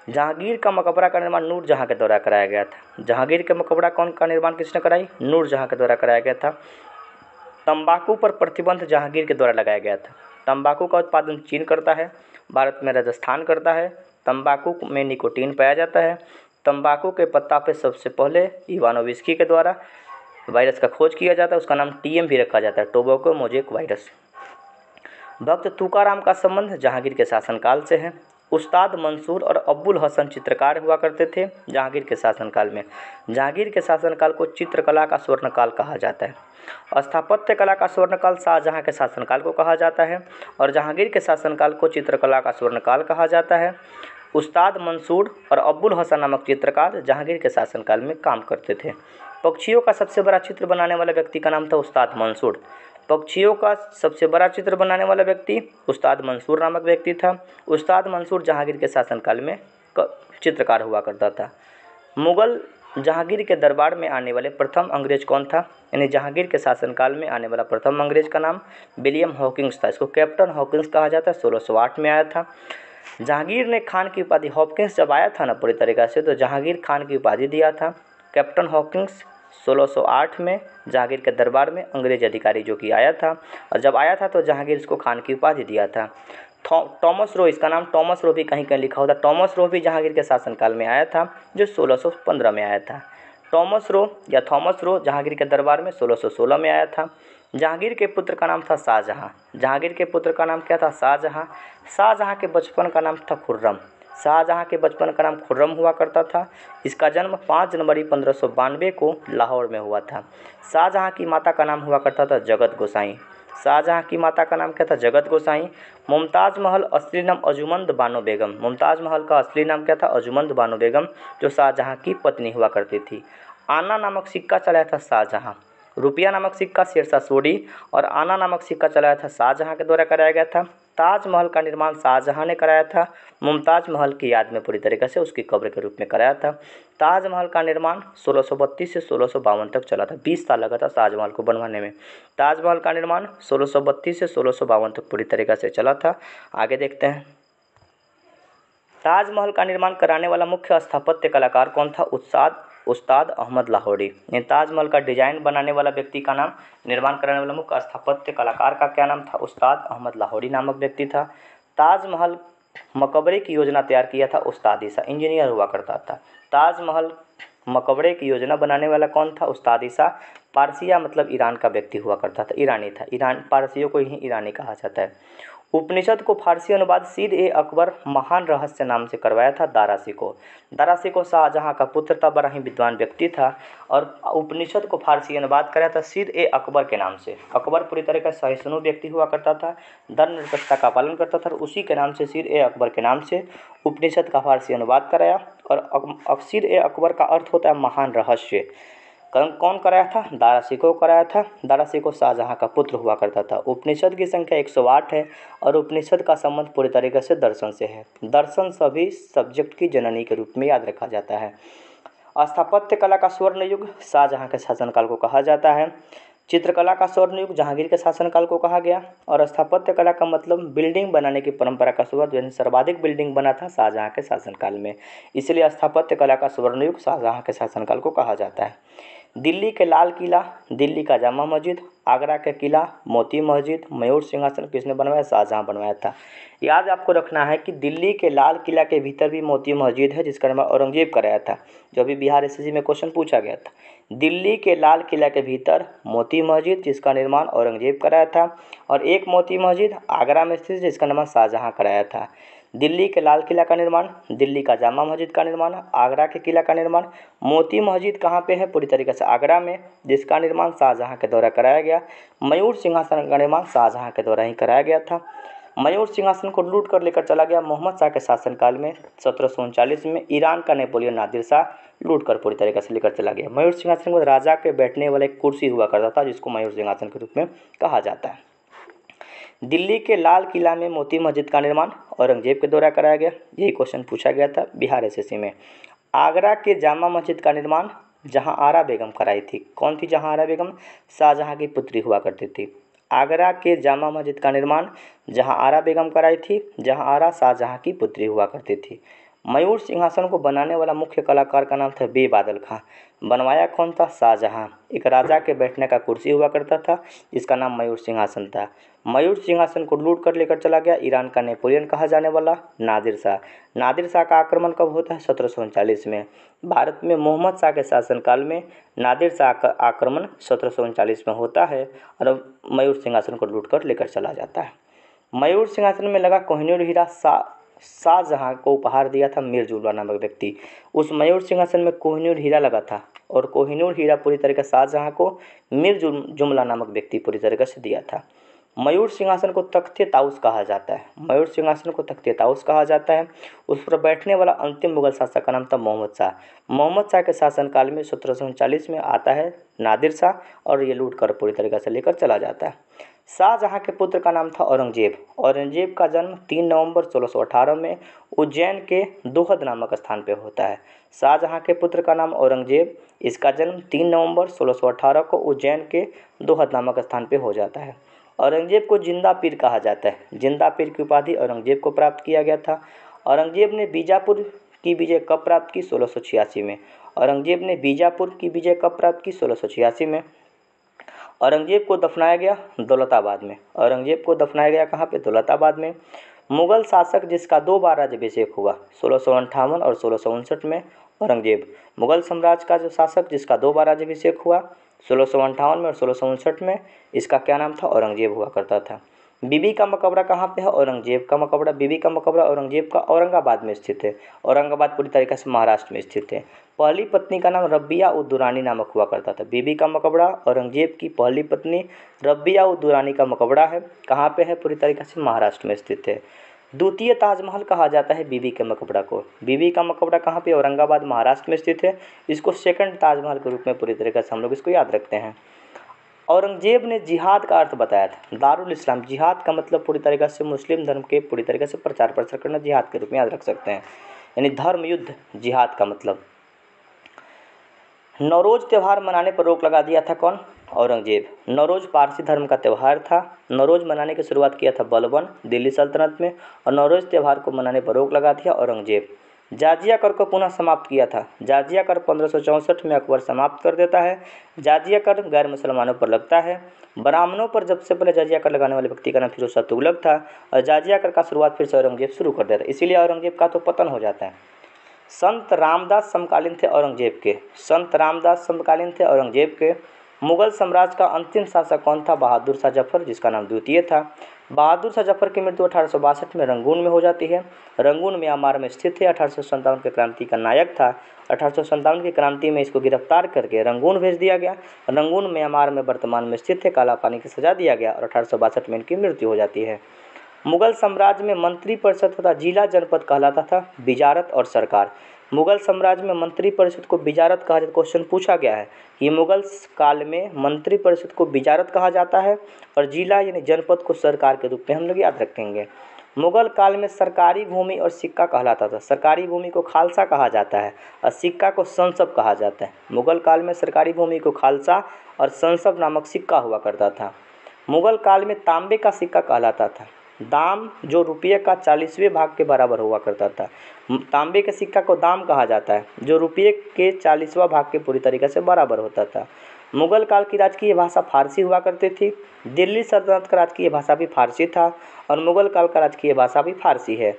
जहांगीर का मकबरा का निर्माण नूरजहां के द्वारा कराया गया था। जहांगीर के मकबरा कौन का निर्माण किसने कराई? नूरजहां के द्वारा कराया गया था। तंबाकू पर प्रतिबंध जहांगीर के द्वारा लगाया गया था। तंबाकू का उत्पादन चीन करता है, भारत में राजस्थान करता है। तंबाकू में निकोटीन पाया जाता है। तंबाकू के पत्ता पे सबसे पहले इवानोविस्की के द्वारा वायरस का खोज किया जाता है, उसका नाम TM भी रखा जाता है, टोबैको मोज़ेक वायरस। भक्त तुकाराम का संबंध जहांगीर के शासनकाल से है। उस्ताद मंसूर और अब्बुल हसन चित्रकार हुआ करते थे जहांगीर के शासनकाल में। जहांगीर के शासनकाल को चित्रकला का स्वर्णकाल कहा जाता है। स्थापत्य कला का स्वर्णकाल शाहजहां के शासनकाल को कहा जाता है, और जहांगीर के शासनकाल को चित्रकला का स्वर्णकाल कहा जाता है। उस्ताद मंसूर और अब्बुल हसन नामक चित्रकार जहांगीर के शासनकाल में काम करते थे। पक्षियों का सबसे बड़ा चित्र बनाने वाला व्यक्ति का नाम था उस्ताद मंसूर। पक्षियों का सबसे बड़ा चित्र बनाने वाला व्यक्ति उस्ताद मंसूर नामक व्यक्ति था। उस्ताद मंसूर जहांगीर के शासनकाल में चित्रकार हुआ करता था। मुगल जहांगीर के दरबार में आने वाले प्रथम अंग्रेज कौन था? यानी जहांगीर के शासनकाल में आने वाला प्रथम अंग्रेज का नाम विलियम हॉकिंस था। इसको कैप्टन हॉकिंस कहा जाता है। 1608 में आया था। जहांगीर ने खान की उपाधि, हॉकिंस जब आया था ना पूरी तरीक़ा से, तो जहांगीर खान की उपाधि दिया था कैप्टन हॉकिंस 1608 में जहांगीर के दरबार में अंग्रेज अधिकारी जो कि आया था। और जब आया था तो जहांगीर इसको खान की उपाधि दिया था। टॉमस रो, इसका नाम टॉमस रो भी कहीं कहीं लिखा होता है। टॉमस रो भी जहांगीर के शासनकाल में आया था, जो 1615 में आया था। टॉमस रो या थॉमस रो जहांगीर के दरबार में 1616 में आया था। जहांगीर के पुत्र का नाम था शाहजहां। जहांगीर के पुत्र का नाम क्या था? शाहजहां। शाहजहां के बचपन का नाम था खुर्रम। शाहजहां के बचपन का नाम खुर्रम हुआ करता था। इसका जन्म 5 जनवरी 1592 को लाहौर में हुआ था। शाहजहां की माता का नाम हुआ करता था जगत गोसाई। शाहजहां की माता का नाम क्या था? जगत गोसाई। मुमताज़ महल असली नाम अजुमंद बानो बेगम। मुमताज़ महल का असली नाम क्या था? अजुमंद बानो बेगम, जो शाहजहां की पत्नी हुआ करती थी। आना नामक सिक्का चलाया था शाहजहां। रुपया नामक सिक्का शेरशाह सूरी और आना नामक सिक्का चलाया था शाहजहां के द्वारा कराया गया था। ताजमहल का निर्माण शाहजहां ने कराया था। मुमताज़ महल की याद में पूरी तरीके से उसकी कब्र के रूप में कराया था। ताजमहल का निर्माण 1632 से 1652 तक चला था। 20 साल लगा था ताजमहल को बनवाने में। ताजमहल का निर्माण 1632 से 1652 तक पूरी तरीके से चला था। आगे देखते हैं। ताजमहल का निर्माण कराने वाला मुख्य स्थापत्य कलाकार कौन था? उस्ताद अहमद लाहौरी। ताजमहल का डिजाइन बनाने वाला व्यक्ति का नाम, निर्माण कराने वाला मुख्य स्थापत्य कलाकार का क्या नाम था? उस्ताद अहमद लाहौरी नामक व्यक्ति था। ताजमहल मकबरे की योजना तैयार किया था उस्ताद ईसा, इंजीनियर हुआ करता था। ताजमहल मकबरे की योजना बनाने वाला कौन था? उस्ताद ईसा। पारसिया मतलब ईरान का व्यक्ति हुआ करता था, ईरानी था। ईरान, पारसियों को ही ईरानी कहा जाता है। उपनिषद को फारसी अनुवाद सिर-ए-अकबर महान रहस्य नाम से करवाया था दारा शिकोह। दारा शिकोह शाहजहां का पुत्र था, बड़ा ही विद्वान व्यक्ति था और उपनिषद को फारसी अनुवाद कराया था सिर-ए-अकबर के नाम से। अकबर पूरी तरह का सहिष्णु व्यक्ति हुआ करता था, धर्मनिरपेक्षता का पालन करता था और उसी के नाम से सिर-ए-अकबर के नाम से उपनिषद का फारसी अनुवाद कराया। और सिर-ए-अकबर का अर्थ होता है महान रहस्य। कौन कराया था? दारा शिकोह कराया था। दारा शिकोह शाहजहां का पुत्र हुआ करता था। उपनिषद की संख्या 108 है और उपनिषद का संबंध पूरी तरीके से दर्शन से है। दर्शन सभी सब्जेक्ट की जननी के रूप में याद रखा जाता है। स्थापत्य कला का स्वर्ण युग शाहजहां के शासनकाल को कहा जाता है। चित्रकला का स्वर्ण युग जहांगीर के शासनकाल को कहा गया। और स्थापत्य कला का मतलब बिल्डिंग बनाने की परंपरा का शुरुआत, यानी सर्वाधिक बिल्डिंग बना था शाहजहां के शासनकाल में, इसलिए स्थापत्य कला का स्वर्ण युग शाहजहां के शासनकाल को कहा जाता है। दिल्ली के लाल किला, दिल्ली का जामा मस्जिद, आगरा का किला, मोती मस्जिद, मयूर सिंहासन किसने बनवाया? शाहजहां बनवाया था। याद आपको रखना है कि दिल्ली के लाल किला के भीतर भी मोती मस्जिद है जिसका निर्माण औरंगजेब कराया था, जो अभी बिहार एसएससी में क्वेश्चन पूछा गया था। दिल्ली के लाल किला के भीतर मोती मस्जिद जिसका निर्माण औरंगजेब कराया था और एक मोती मस्जिद आगरा में स्थित जिसका निर्माण शाहजहां कराया था। दिल्ली के लाल किला का निर्माण, दिल्ली का जामा मस्जिद का निर्माण, आगरा के किला का निर्माण, मोती मस्जिद कहाँ पे है? पूरी तरीके से आगरा में, जिसका निर्माण शाहजहां के द्वारा कराया गया। मयूर सिंहासन का निर्माण शाहजहां के द्वारा ही कराया गया था। मयूर सिंहासन को लूट कर लेकर चला गया मोहम्मद शाह के शासनकाल में 1739 में। ईरान का नेपोलियन नादिर शाह लूट कर पूरी तरीके से लेकर चला गया। मयूर सिंहासन को राजा के बैठने वाला एक कुर्सी हुआ करता था जिसको मयूर सिंहासन के रूप में कहा जाता है। दिल्ली के लाल किला में मोती मस्जिद का निर्माण औरंगजेब के द्वारा कराया गया, यही क्वेश्चन पूछा गया था बिहार एसएससी में। आगरा के जामा मस्जिद का निर्माण जहांआरा बेगम कराई थी। कौन थी जहांआरा बेगम? शाहजहां की पुत्री हुआ करती थी। आगरा के जामा मस्जिद का निर्माण जहांआरा बेगम कराई थी। जहांआरा शाहजहां की पुत्री हुआ करती थी। मयूर सिंहासन को बनाने वाला मुख्य कलाकार का नाम था बे बादल खां। बनवाया कौन था? शाहजहां। एक राजा के बैठने का कुर्सी हुआ करता था जिसका नाम मयूर सिंहासन था। मयूर सिंहासन को लूट कर लेकर चला गया ईरान का नेपोलियन कहा जाने वाला नादिर शाह। नादिर शाह का आक्रमण कब होता है? 1739 में। भारत में मोहम्मद शाह के शासनकाल में नादिर शाह का आक्रमण 1739 में होता है और मयूर सिंहासन को लूट कर लेकर चला जाता है। मयूर सिंहासन में लगा कोहिनूर हीरा शाहजहां को उपहार दिया था मीर जुमला नामक व्यक्ति। उस मयूर सिंहासन में कोहिनूर हीरा लगा था और कोहिनूर हीरा पूरी तरीके से शाहजहां को मीर जुमला नामक व्यक्ति पूरी तरीके से दिया था। मयूर सिंहासन को तख्ते ताउस कहा जाता है। मयूर सिंहासन को तख्ते ताउस कहा जाता है। उस पर बैठने वाला अंतिम मुगल शासक का नाम था मोहम्मद शाह। मोहम्मद शाह के शासनकाल में 1739 में आता है नादिर शाह और ये लूट कर पूरी तरीके से लेकर चला जाता है। शाहजहाँ के पुत्र का नाम था औरंगजेब। औरंगजेब का जन्म 3 नवंबर 1618 में उज्जैन के दोहद नामक स्थान पर होता है। शाहजहाँ के पुत्र का नाम औरंगजेब, इसका जन्म 3 नवंबर 1618 को उज्जैन के दोहद नामक स्थान पर हो जाता है। औरंगजेब को जिंदा पीर कहा जाता है। जिंदा पीर की उपाधि औरंगजेब को प्राप्त किया गया था। औरंगजेब ने बीजापुर की विजय कब प्राप्त की? 1686 में। औरंगजेब ने बीजापुर की विजय कब प्राप्त की? 1686 में। औरंगजेब को दफनाया गया दौलताबाद में। औरंगजेब को दफनाया गया कहाँ पे? दौलताबाद में। मुगल शासक जिसका 2 बार राज्याभिषेक हुआ, 1658 और 1659 में। औरंगजेब मुगल साम्राज्य का जो शासक जिसका 2 बार राज्याभिषेक हुआ, 1658 में और 1659 में, इसका क्या नाम था? औरंगजेब हुआ करता था। बीबी का मकबरा कहाँ पे है? औरंगजेब का मकबरा, बीबी का मकबरा औरंगजेब का औरंगाबाद में स्थित है। औरंगाबाद पूरी तरीके से महाराष्ट्र में स्थित है। पहली पत्नी का नाम रबिया उद दुरानी नामक हुआ करता था। बीबी का मकबरा औरंगजेब की पहली पत्नी रबिया उद दुरानी का मकबरा है। कहाँ पे है? पूरी तरीके से महाराष्ट्र में स्थित है। द्वितीय ताजमहल कहा जाता है बीबी के मकबरा को। बीबी का मकबरा कहाँ पे? औरंगाबाद महाराष्ट्र में स्थित है। इसको सेकंड ताजमहल के रूप में पूरी तरीके से हम लोग इसको याद रखते हैं। औरंगजेब ने जिहाद का अर्थ बताया था। दारुल इस्लाम, जिहाद का मतलब पूरी तरीके से मुस्लिम धर्म के पूरी तरीके से प्रचार प्रसार करना, जिहाद के रूप में याद रख सकते हैं, यानी धर्म युद्ध, जिहाद का मतलब। नौरोज त्यौहार मनाने पर रोक लगा दिया था कौन? औरंगजेब। नौरोज पारसी धर्म का त्यौहार था। नौरोज मनाने की शुरुआत किया था बलबन दिल्ली सल्तनत में, और नौरोज त्यौहार को मनाने पर रोक लगा दिया औरंगजेब। जाजिया कर को पुनः समाप्त किया था। जाजिया कर 1564 में अकबर समाप्त कर देता है। जाजिया कर गैर मुसलमानों पर लगता है। ब्राह्मणों पर जब से पहले जाजिया कर लगाने वाले व्यक्ति का नाम फिरोज शाह तुगलक था, और जाजिया कर का शुरुआत फिर से औरंगजेब शुरू कर देता है, इसीलिए औरंगजेब का तो पतन हो जाता है। संत रामदास समकालीन थे औरंगजेब के। संत रामदास समकालीन थे औरंगजेब के। मुगल साम्राज्य का अंतिम शासक कौन था? बहादुर शाह जफर, जिसका नाम द्वितीय था। बहादुर शाह जफर की मृत्यु 1862 में रंगून में हो जाती है। रंगून म्यांमार में स्थित है। 1857 के क्रांति का नायक था। 1857 की क्रांति में इसको गिरफ्तार करके रंगून भेज दिया गया। रंगून म्यांमार में वर्तमान में स्थित है। काला पानी की सजा दिया गया और 1862 में इनकी मृत्यु हो जाती है। मुगल साम्राज्य में मंत्री परिषद तथा जिला जनपद कहलाता था विजारत और सरकार। मुगल साम्राज्य में मंत्री परिषद को विजारत कहा जाता है। क्वेश्चन पूछा गया है कि मुगल काल में मंत्री परिषद को विजारत कहा जाता है और जिला यानी जनपद को सरकार के रूप में हम लोग याद रखेंगे। मुगल काल में सरकारी भूमि और सिक्का कहलाता था। सरकारी भूमि को खालसा कहा जाता है और सिक्का को संसब कहा जाता है। मुगल काल में सरकारी भूमि को खालसा और संसब नामक सिक्का हुआ करता था। मुगल काल में तांबे का सिक्का कहलाता था। दाम जो रुपये का 40वें भाग के बराबर हुआ करता था। तांबे के सिक्का को दाम कहा जाता है जो रुपये के 40वां भाग के पूरी तरीके से बराबर होता था। मुगल काल की राजकीय भाषा फारसी हुआ करती थी। दिल्ली सल्तनत का राजकीय भाषा भी फारसी था और मुगल काल का राजकीय भाषा भी फारसी है।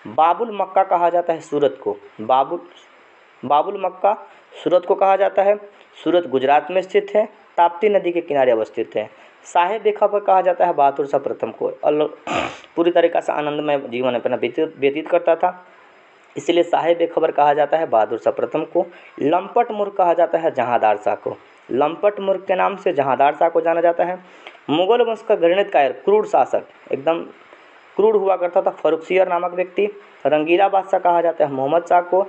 बाबुल मक्का कहा जाता है सूरत को। बाबुल मक्का सूरत को कहा जाता है। सूरत गुजरात में स्थित है। ताप्ती नदी के किनारे अवस्थित है। साहेब बेखबर कहा जाता है बहादुर शाह प्रथम को। पूरी तरीके से आनंदमय जीवन अपना व्यतीत करता था, इसलिए साहेब बेखबर कहा जाता है बहादुर शाह प्रथम को। लंपट मूर्ख कहा जाता है जहांदार शाह को। लंपट मूर्ख के नाम से जहांदार शाह को जाना जाता है। मुगल वंश का घृणित कायर क्रूर शासक, एकदम क्रूर हुआ करता था, फर्रुखसियर नामक व्यक्ति। रंगीला बादशाह कहा जाता है मोहम्मद शाह को।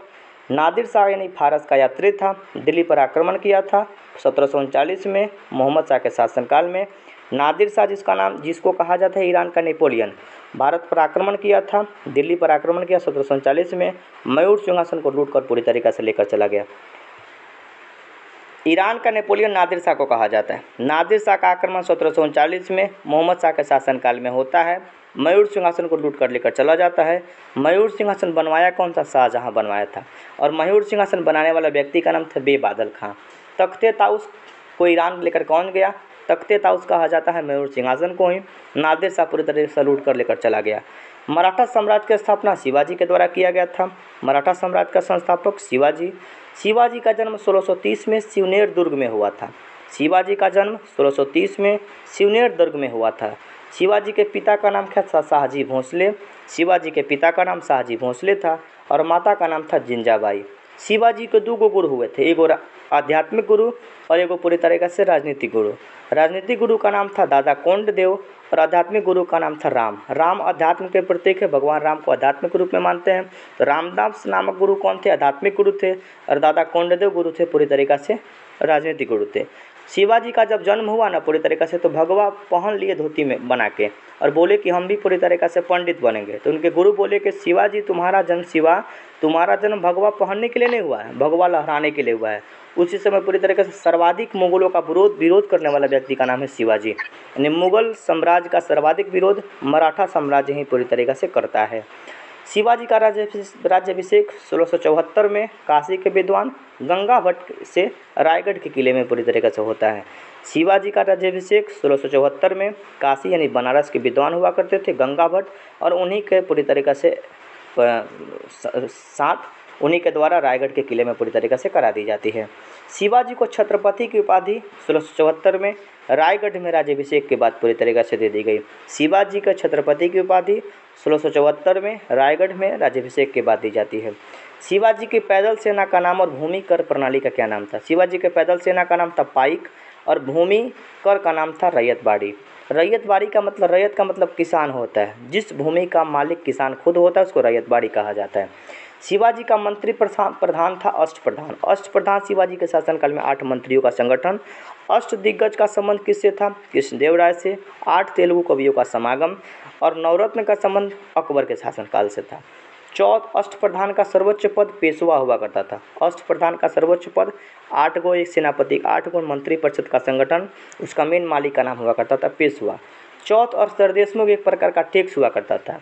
नादिर शाह यानी फारस का यात्री था। दिल्ली पर आक्रमण किया था 1739 में मोहम्मद शाह के शासनकाल में। नादिर शाह जिसको कहा जाता है ईरान का नेपोलियन, भारत पर आक्रमण किया था, दिल्ली पर आक्रमण किया 1739 में। मयूर सिंहासन को लूटकर पूरी तरीके से लेकर चला गया। ईरान का नेपोलियन नादिर शाह को कहा जाता है। नादिर शाह का आक्रमण 1739 में मोहम्मद शाह के शासनकाल में होता है। मयूर सिंहासन को लूट कर लेकर चला जाता है। मयूर सिंहासन बनवाया कौन सा? शाहजहाँ बनवाया था। और मयूर सिंहासन बनाने वाला व्यक्ति का नाम था बेबादल खां। तख्ते ताउस को ईरान लेकर कौन गया? तख्ते ताउस कहा जाता है मयूर सिंहासन को ही। नादिर शाह पूरी तरह से लूट कर लेकर चला गया। मराठा साम्राज्य की स्थापना शिवाजी के द्वारा किया गया था। मराठा साम्राज्य का संस्थापक शिवाजी। शिवाजी का जन्म 1630 में शिवनेर दुर्ग में हुआ था। शिवाजी का जन्म 1630 में शिवनेर दुर्ग में हुआ था। शिवाजी के पिता का नाम क्या था? शाहजी भोंसले। शिवाजी के पिता का नाम शाहजी भोंसले था और माता का नाम था जिंजाबाई। शिवाजी के 2 गुरु हुए थे, एगो आध्यात्मिक गुरु और एगो पूरी तरीके से राजनीतिक गुरु। राजनीतिक गुरु का नाम था दादा कोंडदेव और आध्यात्मिक गुरु का नाम था राम। राम अध्यात्म के प्रतीक है, भगवान राम को आध्यात्मिक रूप में मानते हैं। तो रामदास नामक गुरु कौन थे? आध्यात्मिक गुरु थे। और दादा कोंडदेव गुरु थे, पूरी तरीक़ा से राजनीतिक गुरु थे। शिवाजी का जब जन्म हुआ ना पूरी तरीक़े से, तो भगवा पहन लिए धोती में बना के, और बोले कि हम भी पूरी तरीक़े से पंडित बनेंगे। तो उनके गुरु बोले कि शिवाजी तुम्हारा जन्म भगवा पहनने के लिए नहीं हुआ है, भगवा लहराने के लिए हुआ है। उसी समय पूरी तरीके से सर्वाधिक मुगलों का विरोध करने वाला व्यक्ति का नाम है शिवाजी। यानी मुगल साम्राज्य का सर्वाधिक विरोध मराठा साम्राज्य ही पूरी तरीके से करता है। शिवाजी का राज्याभिषेक 1674 में काशी के विद्वान गंगा भट्ट से रायगढ़ के किले में पूरी तरीके से होता है। शिवाजी का राज्याभिषेक 1674 में काशी यानी बनारस के विद्वान हुआ करते थे गंगा भट्ट, और उन्हीं के पूरी तरीके से उन्हीं के द्वारा रायगढ़ के किले में पूरी तरीके से करा दी जाती है। शिवाजी को छत्रपति की उपाधि 1674 में रायगढ़ में राज्याभिषेक के बाद पूरी तरीके से दे दी गई। शिवाजी का छत्रपति की उपाधि 1674 में रायगढ़ में राज्याभिषेक के बाद दी जाती है। शिवाजी की पैदल सेना का नाम और भूमि कर प्रणाली का क्या नाम था? शिवाजी के पैदल सेना का नाम था पाइक, और भूमि कर का नाम था रैयतबाड़ी। रैयतबाड़ी का मतलब, रैयत का मतलब किसान होता है। जिस भूमि का मालिक किसान खुद होता है उसको रैयतबाड़ी कहा जाता है। शिवाजी का मंत्री प्रधान था अष्टप्रधान। अष्टप्रधान शिवाजी के शासनकाल में 8 मंत्रियों का संगठन। अष्टदिग्गज का संबंध किससे था? कृष्णदेवराय से। 8 तेलुगु कवियों का समागम, और नवरत्न का संबंध अकबर के शासनकाल से था। अष्टप्रधान का सर्वोच्च पद पेशवा हुआ करता था। अष्टप्रधान का सर्वोच्च पद 8 गो एक सेनापति, 8 गो मंत्री परिषद का संगठन, उसका मेन मालिक का नाम हुआ करता था पेशवा। चौथ और सरदेशमुख एक प्रकार का टैक्स हुआ करता था।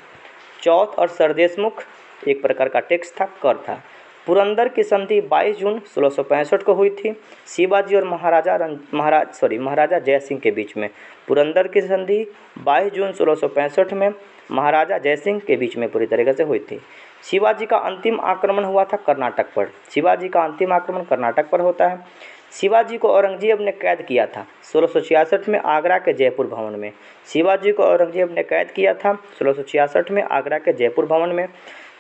चौथ और सरदेशमुख एक प्रकार का टैक्स था, कर था। पुरंदर की संधि 22 जून 1665 को हुई थी शिवाजी और महाराजा जय सिंह के बीच में। पुरंदर की संधि 22 जून 1665 में महाराजा जय सिंह के बीच में पूरी तरीके से हुई थी। शिवाजी का अंतिम आक्रमण हुआ था कर्नाटक पर। शिवाजी का अंतिम आक्रमण कर्नाटक पर होता है। शिवाजी को औरंगजेब ने कैद किया था 1666 में आगरा के जयपुर भवन में। शिवाजी को औरंगजेब ने कैद किया था 1666 में आगरा के जयपुर भवन में।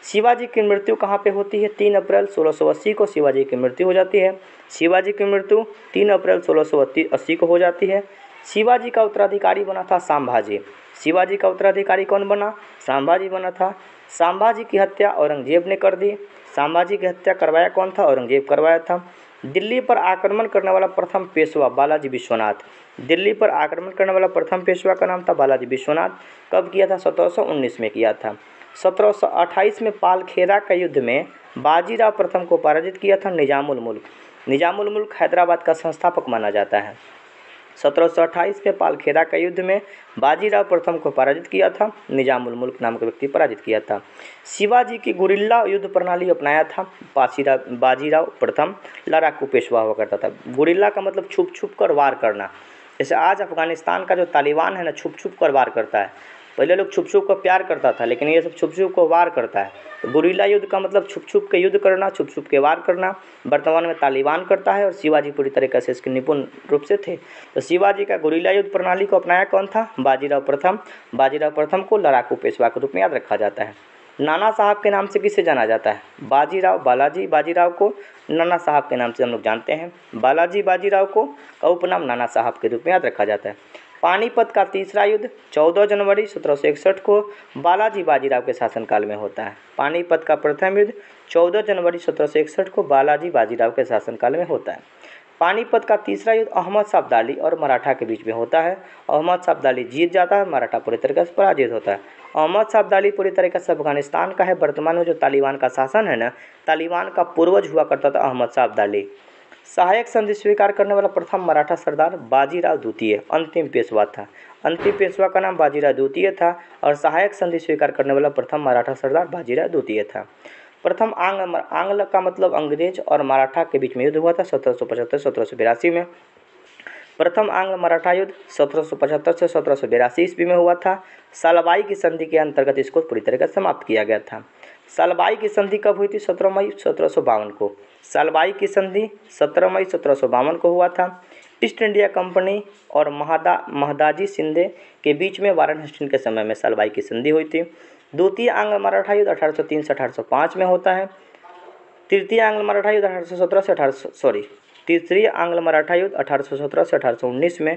शिवाजी की मृत्यु कहाँ पे होती है? 3 अप्रैल 1680 को शिवाजी की मृत्यु हो जाती है। शिवाजी की मृत्यु 3 अप्रैल 1680 को हो जाती है। शिवाजी का उत्तराधिकारी बना था संभाजी। शिवाजी का उत्तराधिकारी कौन बना? संभाजी बना था। संभाजी की हत्या औरंगजेब ने कर दी। संभाजी की हत्या करवाया कौन था? औरंगजेब करवाया था। दिल्ली पर आक्रमण करने वाला प्रथम पेशवा बालाजी विश्वनाथ। दिल्ली पर आक्रमण करने वाला प्रथम पेशवा का नाम था बालाजी विश्वनाथ। कब किया था? 1719 में किया था। 1728 में पालखेरा का युद्ध में बाजीराव प्रथम को पराजित किया था निजामुल मुल्क। निजामुल मुल्क हैदराबाद का संस्थापक माना जाता है। 1728 में पालखेरा का युद्ध में बाजीराव प्रथम को पराजित किया था, निजामुल मुल्क नाम का व्यक्ति पराजित किया था। शिवाजी की गुरिल्ला युद्ध प्रणाली अपनाया था बाजीराव प्रथम। लड़ाकू पेशवा हुआ करता था। गुरिल्ला का मतलब छुप छुप कर वार करना। जैसे आज अफगानिस्तान का जो तालिबान है ना, छुप छुप कर वार करता है। पहले लोग छुप छुप को प्यार करता था, लेकिन ये सब छुप छुप को वार करता है। तो गुरिल्ला युद्ध का मतलब छुप छुप के युद्ध करना, छुप छुप के वार करना। वर्तमान में तालिबान करता है, और शिवाजी पूरी तरीके से इसके निपुण रूप से थे। तो शिवाजी का गुरिल्ला युद्ध प्रणाली को अपनाया कौन था? बाजीराव प्रथम। बाजीराव प्रथम को लड़ाकू पेशवा के रूप में याद रखा जाता है। नाना साहब के नाम से किसे जाना जाता है? बालाजी बाजीराव को नाना साहब के नाम से हम लोग जानते हैं। बालाजी बाजीराव को उपनाम नाना साहब के रूप में याद रखा जाता है। पानीपत का तीसरा युद्ध 14 जनवरी 1761 को बालाजी बाजीराव के शासनकाल में होता है। पानीपत का प्रथम युद्ध 14 जनवरी 1761 को बालाजी बाजीराव के शासनकाल में होता है। पानीपत का तीसरा युद्ध अहमद शाह अब्दाली और मराठा के बीच में होता है। अहमद शाह अब्दाली जीत जाता है, मराठा पूरी तरीके से पराजित होता है। अहमद शाह अब्दाली पूरी तरीके से अफगानिस्तान का है। वर्तमान में जो तालिबान का शासन है ना, तालिबान का पूर्वज हुआ करता था अहमद शाह अब्दाली। सहायक संधि स्वीकार करने वाला प्रथम मराठा सरदार बाजीराव द्वितीय अंतिम पेशवा था। अंतिम पेशवा का नाम बाजीराव द्वितीय था, और सहायक संधि स्वीकार करने वाला प्रथम मराठा सरदार बाजीराव द्वितीय था। प्रथम आंग्ल का मतलब अंग्रेज और मराठा के बीच में युद्ध हुआ था 1775-1782 में। प्रथम आंग्ल मराठा युद्ध 1775 से 1782 ईस्वी में हुआ था। सालबाई की संधि के अंतर्गत इसको पूरी तरह से समाप्त किया गया था। सालबाई की संधि कब हुई थी? 17 मई 1752 को। सालबाई की संधि 17 मई 1752 को हुआ था। ईस्ट इंडिया कंपनी और महादाजी शिंदे के बीच में वारन हेस्टिंग के समय में सालबाई की संधि हुई थी। द्वितीय आंग्ल मराठा युद्ध 1803 से 1805 में होता है। तृतीय आंग्ल मराठा युद्ध 1817 से तीसरी आंग्ल मराठा युद्ध 1817 से 1819 में।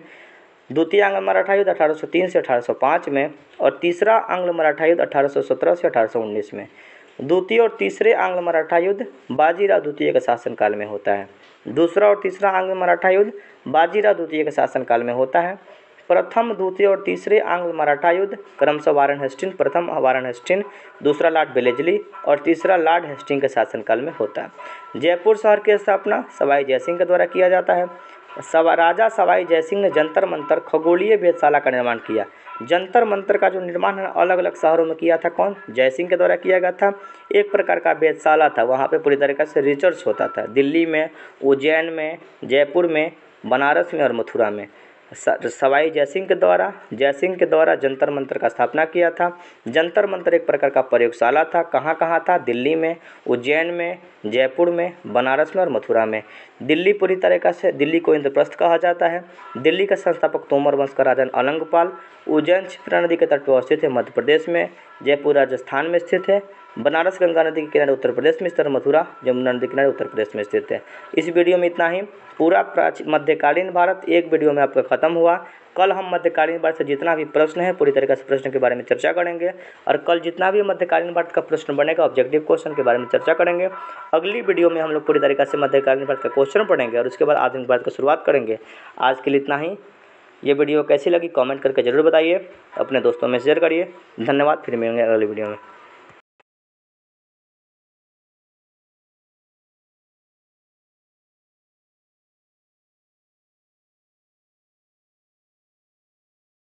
द्वितीय आंग्ल मराठा युद्ध 1803 से 1805 में, और तीसरा आंग्ल मराठा युद्ध 1817 से 1819 में। द्वितीय और तीसरे आंग्ल मराठा युद्ध बाजीराव द्वितीय के शासनकाल में होता है। दूसरा और तीसरा आंग्ल मराठा युद्ध बाजीराव द्वितीय के शासनकाल में होता है। प्रथम, द्वितीय और तीसरे आंग्ल मराठा युद्ध क्रमशः वारेन हेस्टिंग, प्रथम वारेन हेस्टिंग, दूसरा लॉर्ड वेलेस्ली और तीसरा लॉर्ड हेस्टिंग के शासनकाल में होता है। जयपुर शहर की स्थापना सवाई जयसिंह के द्वारा किया जाता है। राजा सवाई जयसिंह ने जंतर मंतर खगोलीय वेधशाला का निर्माण किया। जंतर मंतर का जो निर्माण है अलग अलग शहरों में किया था, कौन? जयसिंह के द्वारा किया गया था। एक प्रकार का वेधशाला था, वहाँ पे पूरी तरीके से रिसर्च होता था। दिल्ली में, उज्जैन में, जयपुर में, बनारस में और मथुरा में सवाई जयसिंह के द्वारा जंतर मंतर का स्थापना किया था। जंतर मंतर एक प्रकार का प्रयोगशाला था। कहाँ कहाँ था? दिल्ली में, उज्जैन में, जयपुर में, बनारस में और मथुरा में। दिल्ली पूरी तरीक़ा से, दिल्ली को इंद्रप्रस्थ कहा जाता है। दिल्ली का संस्थापक तोमर वंश का राजा अलंगपाल। उज्जैन क्षिप्रा नदी के तट पर स्थित है, मध्य प्रदेश में। जयपुर राजस्थान में स्थित है। बनारस गंगा नदी के किनारे उत्तर प्रदेश में स्थित। मथुरा यमुना नदी के किनारे उत्तर प्रदेश में स्थित है। इस वीडियो में इतना ही। पूरा मध्यकालीन भारत एक वीडियो में आपका खत्म हुआ। कल हम मध्यकालीन भारत से जितना भी प्रश्न है पूरी तरीके से प्रश्न के बारे में चर्चा करेंगे, और कल जितना भी मध्यकालीन भारत का प्रश्न बनेगा ऑब्जेक्टिव क्वेश्चन के बारे में चर्चा करेंगे। अगली वीडियो में हम लोग पूरी तरीके से मध्यकालीन भारत का क्वेश्चन पढ़ेंगे और उसके बाद आधुनिक भारत की शुरुआत करेंगे। आज के लिए इतना ही। ये वीडियो कैसी लगी कमेंट करके ज़रूर बताइए, अपने दोस्तों में शेयर करिए। धन्यवाद, फिर मिलेंगे अगली वीडियो में।